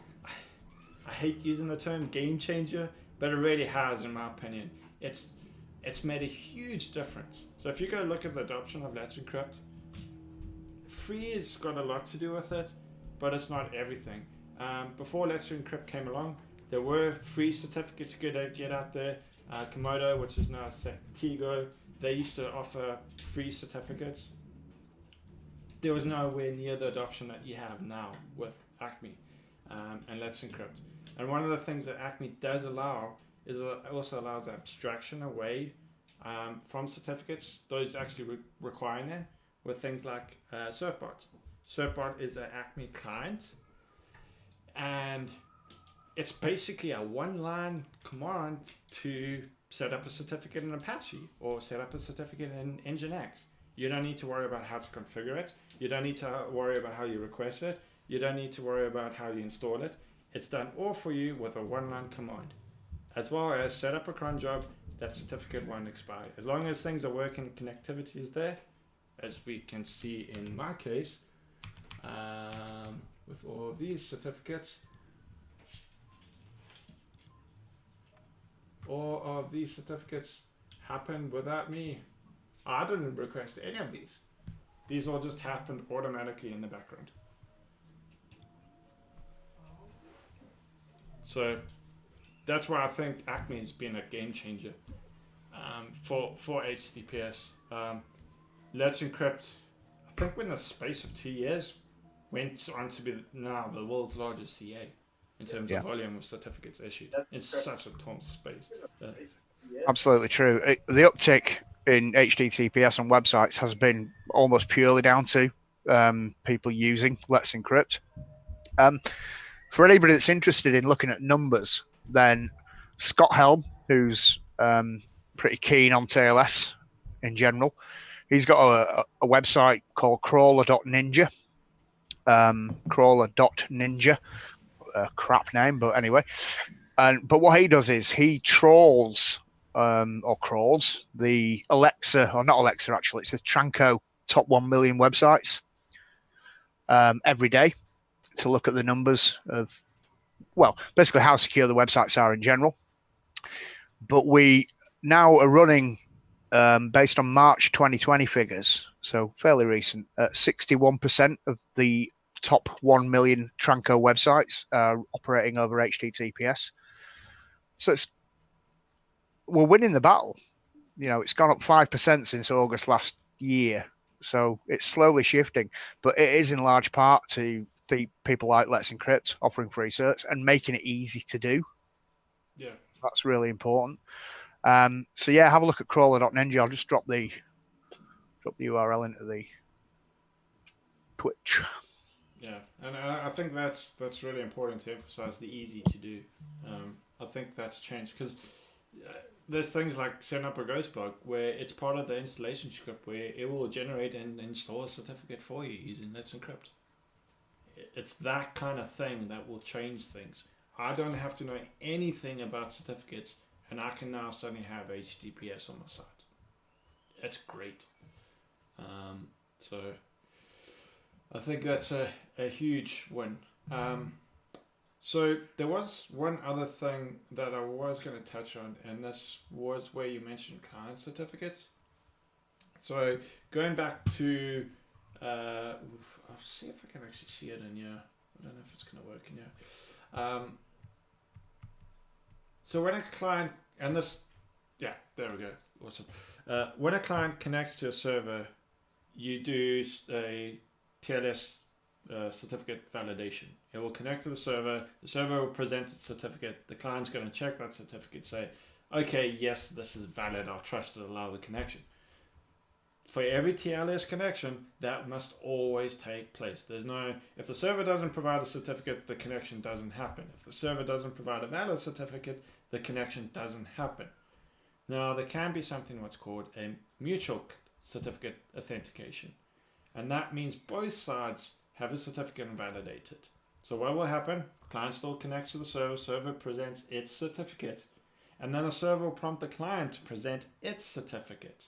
hate using the term game changer, but it really has, in my opinion. It's made a huge difference. So if you go look at the adoption of Let's Encrypt, free has got a lot to do with it, but it's not everything. Before Let's Encrypt came along, there were free certificates you could get out there. Komodo, which is now Tigo, they used to offer free certificates. There was nowhere near the adoption that you have now with Acme and Let's Encrypt. And one of the things that Acme does allow is it also allows abstraction away from certificates, those actually requiring them, with things like Certbot. Certbot is an Acme client, and it's basically a one-line command to set up a certificate in Apache or set up a certificate in Nginx. You don't need to worry about how to configure it. You don't need to worry about how you request it. You don't need to worry about how you install it. It's done all for you with a one-line command. As well as set up a cron job, that certificate won't expire. As long as things are working, connectivity is there, as we can see in my case, with all of these certificates. All of these certificates happened without me. I didn't request any of these. These all just happened automatically in the background. So that's why I think Acme has been a game changer for HTTPS. Let's Encrypt, I think in the space of 2 years, went on to be now the world's largest CA in terms of volume of certificates issued. It's such a tall space. Absolutely true. The uptick in HTTPS on websites has been almost purely down to people using Let's Encrypt. For anybody that's interested in looking at numbers, then Scott Helm, who's pretty keen on TLS in general, he's got a website called crawler.ninja. Crawler.ninja. Crap name, but anyway. But what he does is he trawls or crawls the Alexa, or not Alexa actually, it's the Tranco top 1 million websites every day to look at the numbers of, well, basically how secure the websites are in general. But we now are running, based on March 2020 figures, so fairly recent, 61% of the top 1 million Tranco websites are operating over HTTPS. So we're winning the battle. You know, it's gone up 5% since August last year. So it's slowly shifting, but it is in large part to the people like Let's Encrypt offering free certs and making it easy to do. Yeah. That's really important. So yeah, have a look at crawler.ninja. I'll just drop the URL into the Twitch. Yeah, and I think that's really important to emphasize the easy to do. I think that's changed because there's things like setting up a ghost bug where it's part of the installation script where it will generate and install a certificate for you using Let's Encrypt. It's that kind of thing that will change things. I don't have to know anything about certificates, and I can now suddenly have HTTPS on my site. It's great. So I think that's a huge win. So there was one other thing that I was going to touch on, and this was where you mentioned client certificates. So going back to, I'll see if I can actually see it in here. I don't know if it's going to work in here. So when a client, and this, yeah, there we go. Awesome. When a client connects to a server, you do a TLS certificate validation. It will connect to the server will present its certificate, the client's going to check that certificate, say, okay, yes, this is valid, I'll trust it, allow the connection. For every TLS connection, that must always take place. If the server doesn't provide a certificate, the connection doesn't happen. If the server doesn't provide a valid certificate, the connection doesn't happen. Now, there can be something what's called a mutual certificate authentication. And that means both sides have a certificate and validate it. So what will happen? Client still connects to the server presents its certificate, and then the server will prompt the client to present its certificate.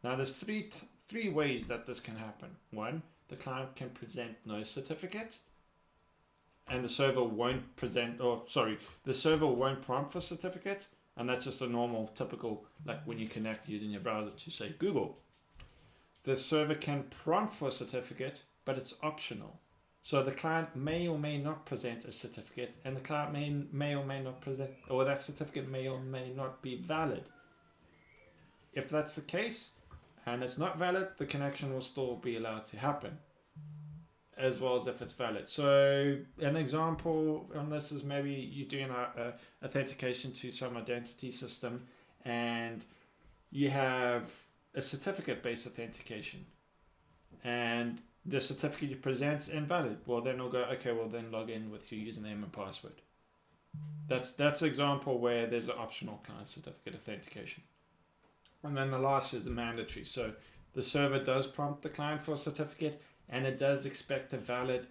Now there's three ways that this can happen. One, the client can present no certificate, and the server won't the server won't prompt for certificate, and that's just a normal, typical, like when you connect using your browser to say Google. The server can prompt for a certificate, but it's optional. So the client may or may not present a certificate, and the client may or may not present, or that certificate may or may not be valid. If that's the case, and it's not valid, the connection will still be allowed to happen, as well as if it's valid. So an example on this is maybe you're doing a authentication to some identity system, and you have a certificate-based authentication, and the certificate you present is invalid. Well, then it'll go, okay, well then log in with your username and password. That's an example where there's an optional client certificate authentication. And then the last is the mandatory. So the server does prompt the client for a certificate, and it does expect a valid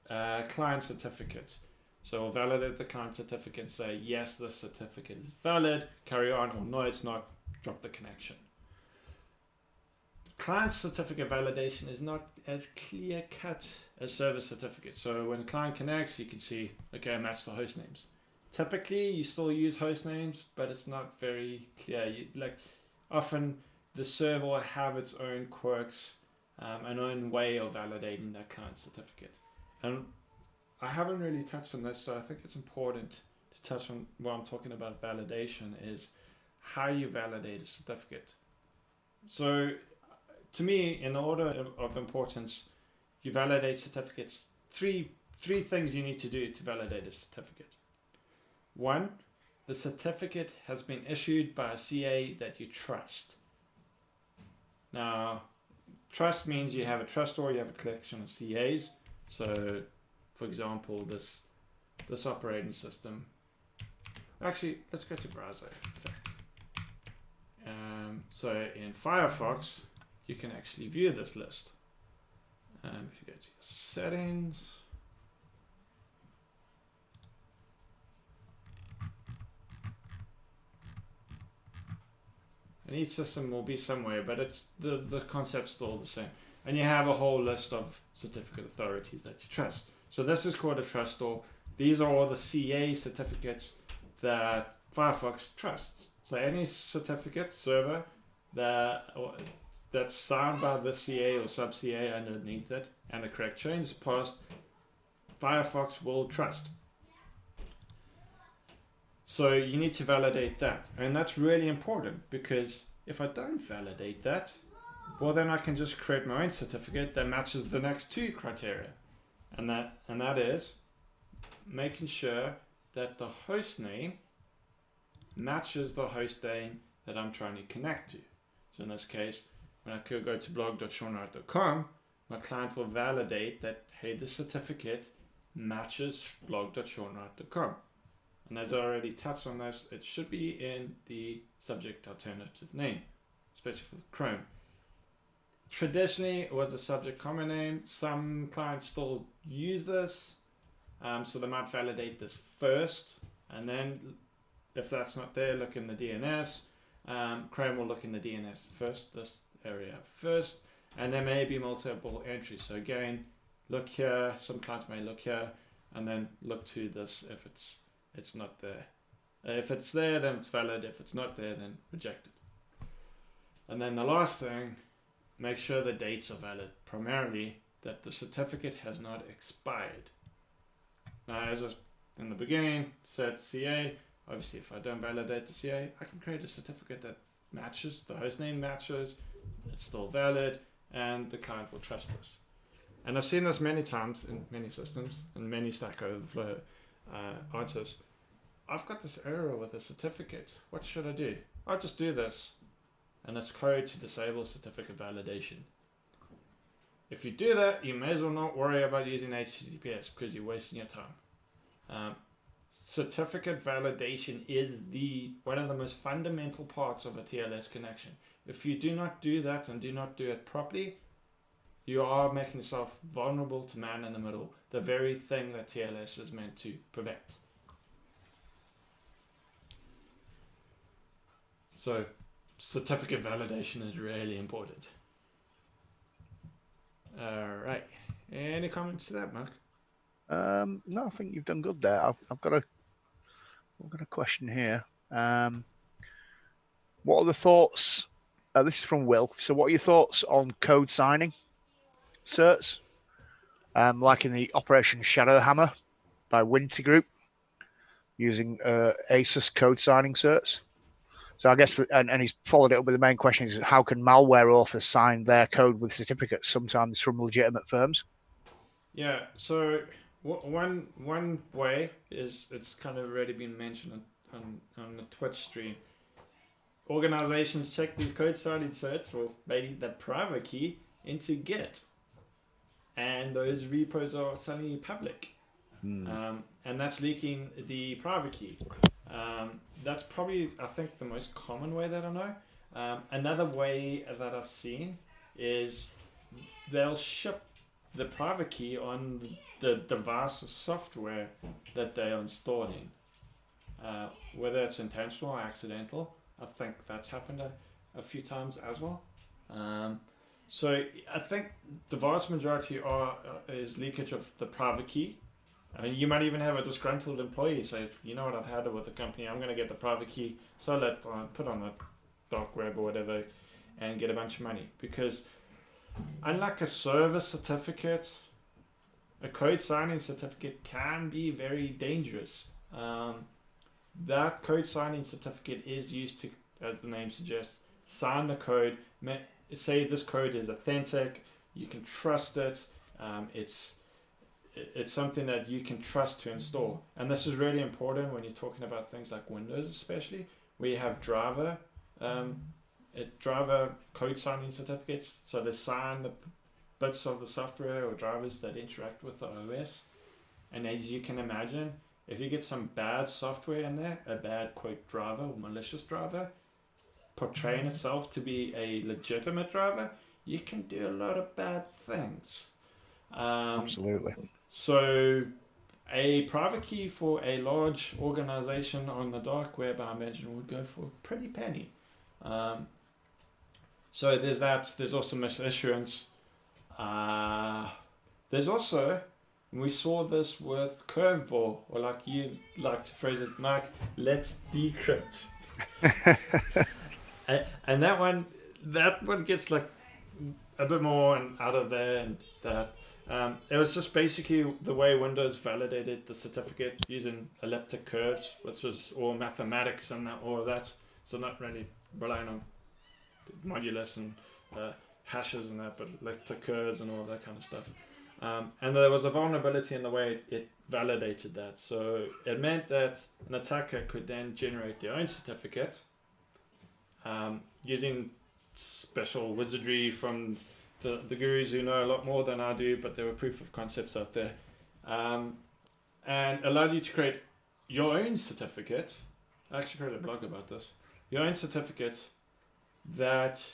client certificate. So we'll validate the client certificate and say, yes, the certificate is valid, carry on, or no, it's not, drop the connection. Client certificate validation is not as clear cut as server certificate. So when a client connects, you can see, okay, match the host names. Typically, you still use host names, but it's not very clear. Often the server will have its own quirks, an own way of validating that client certificate. And I haven't really touched on this, so I think it's important to touch on what I'm talking about validation is how you validate a certificate. So to me, in the order of importance, you validate certificates. Three things you need to do to validate a certificate. One, the certificate has been issued by a CA that you trust. Now, trust means you have a trust or you have a collection of CAs. So, for example, this operating system. Actually, let's go to browser. So in Firefox, you can actually view this list. If you go to your settings, and each system will be somewhere, but it's the concept's still the same. And you have a whole list of certificate authorities that you trust. So this is called a trust store. These are all the CA certificates that Firefox trusts. So any certificate server that's signed by the CA or sub-CA underneath it and the correct chain is passed, Firefox will trust. So you need to validate that. And that's really important, because if I don't validate that, well, then I can just create my own certificate that matches the next two criteria. And that is making sure that the host name matches the host name that I'm trying to connect to. So in this case, when I could go to blog.seanwright.com, my client will validate that, hey, this certificate matches blog.seanwright.com. And as I already touched on this, it should be in the subject alternative name, especially for Chrome. Traditionally, it was a subject common name. Some clients still use this, so they might validate this first, and then if that's not there, look in the DNS. Chrome will look in the DNS first, this area first, and there may be multiple entries. So again, look here. Some clients may look here, and then look to this if it's not there. If it's there, then it's valid. If it's not there, then reject it. And then the last thing, make sure the dates are valid. Primarily, that the certificate has not expired. Now, as in the beginning said CA, obviously if I don't validate the CA, I can create a certificate that matches, the hostname matches, it's still valid, and the client will trust this. And I've seen this many times in many systems, and many Stack Overflow answers. I've got this error with a certificate. What should I do? I'll just do this, and it's code to disable certificate validation. If you do that, you may as well not worry about using HTTPS, because you're wasting your time. Certificate validation is one of the most fundamental parts of a TLS connection. If you do not do that and do not do it properly, you are making yourself vulnerable to man in the middle, the very thing that TLS is meant to prevent. So certificate validation is really important. All right. Any comments to that, Mark? No, I think you've done good there. I've got a question here. What are the thoughts? This is from Will. So, what are your thoughts on code signing certs? Like in the Operation Shadowhammer by Winter Group, using ASUS code signing certs. So I guess, and he's followed it up with the main question is, how can malware authors sign their code with certificates, sometimes from legitimate firms? Yeah, so one way is, it's kind of already been mentioned on the Twitch stream. Organizations check these code signing certs, or maybe the private key, into Git. And those repos are suddenly public. And that's leaking the private key. That's probably, I think, the most common way that I know. Another way that I've seen is they'll ship the private key on the device software that they're installing. Whether it's intentional or accidental, I think that's happened a few times as well. So I think the vast majority is leakage of the private key. You might even have a disgruntled employee say, you know what, I've had it with the company, I'm going to get the private key, so let put on the dark web or whatever and get a bunch of money. Because unlike a service certificate, a code signing certificate can be very dangerous. That code signing certificate is used to, as the name suggests, sign the code, say this code is authentic, you can trust it, it's something that you can trust to install. And this is really important when you're talking about things like Windows, especially, where you have driver code signing certificates. So they sign the bits of the software or drivers that interact with the OS. And as you can imagine, if you get some bad software in there, a bad quote driver or malicious driver, portraying itself to be a legitimate driver, you can do a lot of bad things. Absolutely. So a private key for a large organization on the dark web, I imagine, would go for a pretty penny. So there's that. There's also misissuance. There's also, we saw this with curveball, or like you like to phrase it, Mike, let's decrypt. And that one gets like a bit more and out of there, and that it was just basically the way Windows validated the certificate using elliptic curves, which was all mathematics and all of that. So not really relying on modulus and hashes and that, but elliptic curves and all that kind of stuff. And there was a vulnerability in the way it validated that. So it meant that an attacker could then generate their own certificate using special wizardry from the gurus who know a lot more than I do, but there were proof of concepts out there. And allowed you to create your own certificate. I actually created a blog about this. Your own certificate that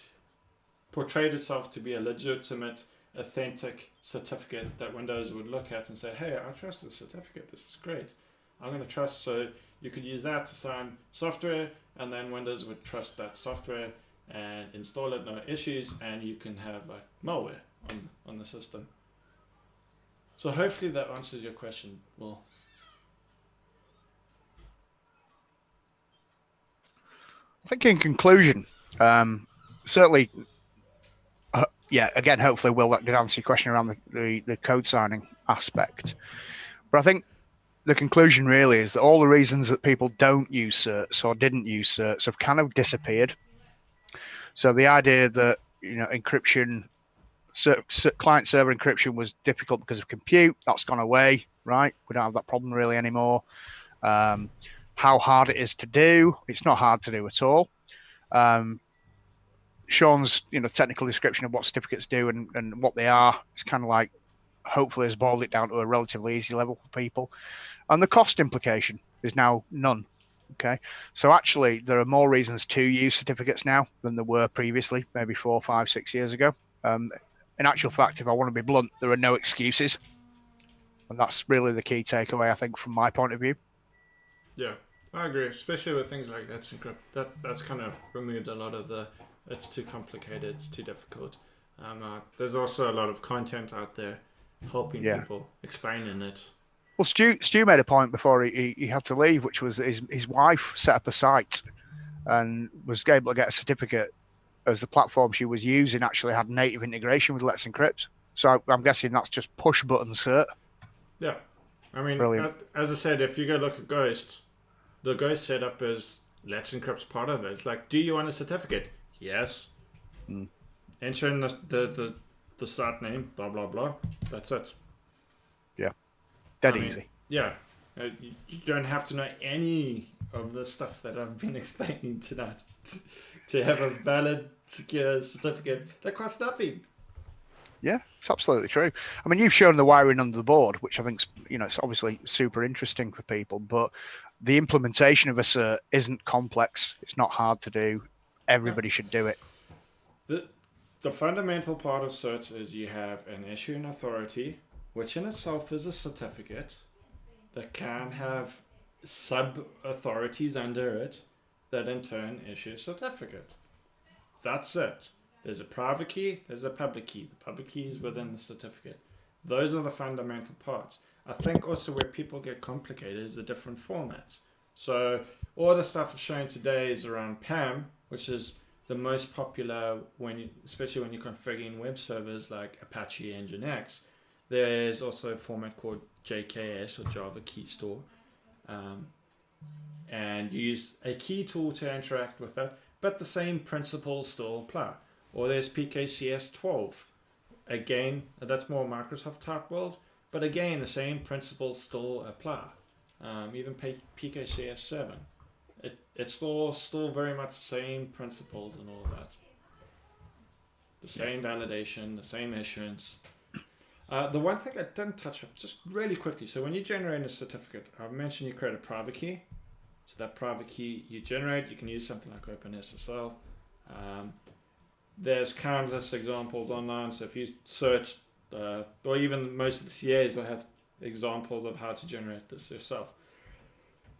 portrayed itself to be a legitimate, authentic certificate that Windows would look at and say, hey, I trust this certificate, this is great, I'm going to trust. So you could use that to sign software, and then Windows would trust that software and install it, no issues, and you can have like malware on the system. So hopefully that answers your question, Will. I think in conclusion, certainly, yeah, again, hopefully Will, that did answer your question around the code signing aspect. But I think the conclusion really is that all the reasons that people don't use certs or didn't use certs have kind of disappeared. So the idea that, encryption, client-server encryption was difficult because of compute, that's gone away, right? We don't have that problem really anymore. How hard it is to do, it's not hard to do at all. Sean's technical description of what certificates do and what they are, it's kind of like hopefully has boiled it down to a relatively easy level for people. And the cost implication is now none. Okay, so actually there are more reasons to use certificates now than there were previously, maybe 4, 5, 6 years ago. In actual fact, if I want to be blunt, there are no excuses, and that's really the key takeaway, I think, from my point of view. Yeah, I agree, especially with things like Let's Encrypt. That's kind of removed a lot of the it's too complicated, it's too difficult. There's also a lot of content out there helping people, explaining it. Well, Stu made a point before he had to leave, which was that his wife set up a site and was able to get a certificate as the platform she was using actually had native integration with Let's Encrypt. So I'm guessing that's just push button cert. Yeah. I mean, as I said, if you go look at Ghost, the Ghost setup is Let's Encrypt's part of it. It's like, do you want a certificate? Yes. Enter in the start name, blah, blah, blah. That's it. Yeah. Dead easy. Yeah. You don't have to know any of the stuff that I've been explaining tonight to have a valid, secure certificate that costs nothing. Yeah, it's absolutely true. I mean, you've shown the wiring under the board, which I think it's obviously super interesting for people, but the implementation of a cert isn't complex. It's not hard to do. Everybody should do it. The fundamental part of certs is you have an issuing authority, which in itself is a certificate that can have sub-authorities under it that in turn issue a certificate. That's it. There's a private key, there's a public key. The public key is within the certificate. Those are the fundamental parts. I think also where people get complicated is the different formats. So all the stuff I've shown today is around PAM, which is the most popular especially when you're configuring web servers like Apache Nginx. There's also a format called JKS or Java Key Store. And you use a key tool to interact with that, but the same principles still apply. Or there's PKCS12. Again, that's more Microsoft type world, but again, the same principles still apply. Even PKCS7. It's still very much the same principles and all that. The same validation, the same issuance. The one thing I didn't touch on, just really quickly, so when you generate a certificate, I mentioned you create a private key. So that private key you generate, you can use something like OpenSSL. There's countless examples online, so if you search, or even most of the CAs will have examples of how to generate this yourself.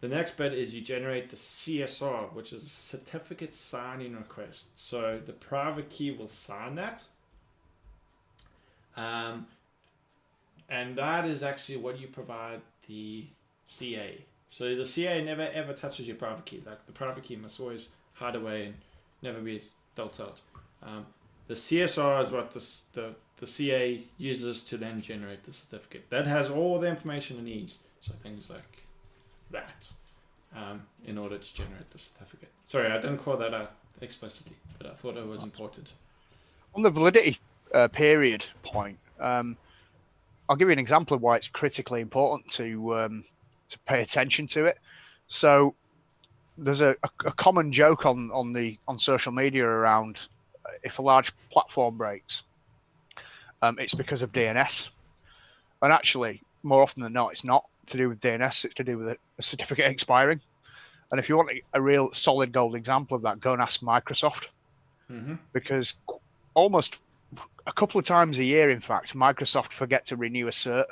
The next bit is you generate the CSR, which is a certificate signing request. So the private key will sign that. And that is actually what you provide the CA. So the CA never ever touches your private key. Like the private key must always hide away and never be dealt out. The CSR is what the CA uses to then generate the certificate. That has all the information it needs. So things like that in order to generate the certificate. Sorry, I didn't call that out explicitly, but I thought it was important. On the validity period point, I'll give you an example of why it's critically important to pay attention to it. So there's a common joke on social media around if a large platform breaks, it's because of DNS. And actually, more often than not, it's not to do with DNS, it's to do with a certificate expiring. And if you want a real solid gold example of that, go and ask Microsoft. Because almost a couple of times a year, in fact, Microsoft forget to renew a cert.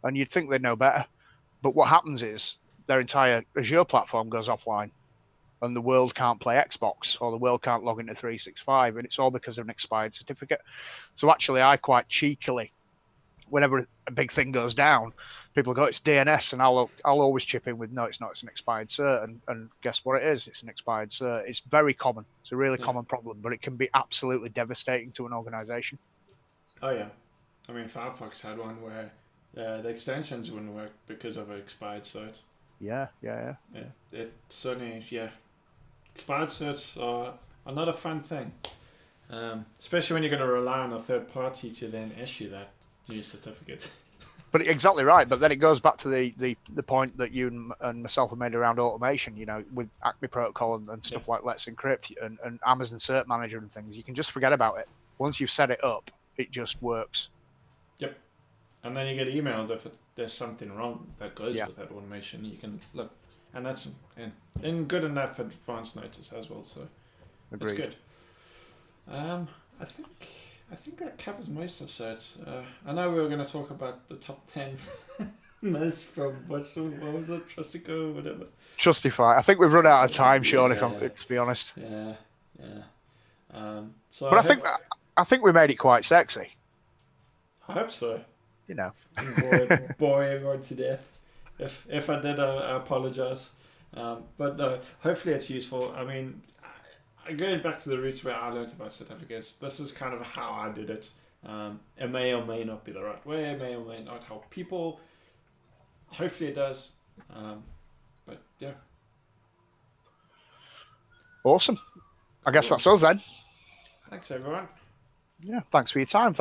And you'd think they'd know better. But what happens is their entire Azure platform goes offline and the world can't play Xbox or the world can't log into 365. And it's all because of an expired certificate. So actually, I quite cheekily, whenever a big thing goes down, people go, it's DNS, and I'll always chip in with, no, it's not, it's an expired cert. And guess what it is? It's an expired cert. It's very common. It's a really common problem, but it can be absolutely devastating to an organization. Oh, yeah. I mean, Firefox had one where the extensions wouldn't work because of an expired cert. Yeah. It certainly, expired certs are not a fun thing, especially when you're going to rely on a third party to then issue that new certificate. But exactly right. But then it goes back to the point that you and myself have made around automation, with Acme Protocol and stuff like Let's Encrypt and Amazon Cert Manager and things. You can just forget about it. Once you've set it up, it just works. Yep. And then you get emails if there's something wrong that goes with that automation. You can look. And that's in good enough advance notice as well. So Agreed. It's good. I think that covers most of certs. I know we were going to talk about the top 10 myths from what was it, Trustico or whatever. Trustify. I think we've run out of time, Sean. To be honest. Yeah. But I think we made it quite sexy. I hope so. Bore everyone to death. If I did, I apologize. But hopefully it's useful. I mean, going back to the roots where I learned about certificates, this is kind of how I did it. It may or may not be the right way. It may or may not help people. Hopefully it does. But yeah. Awesome. I guess that's us then. Thanks, everyone. Yeah, thanks for your time.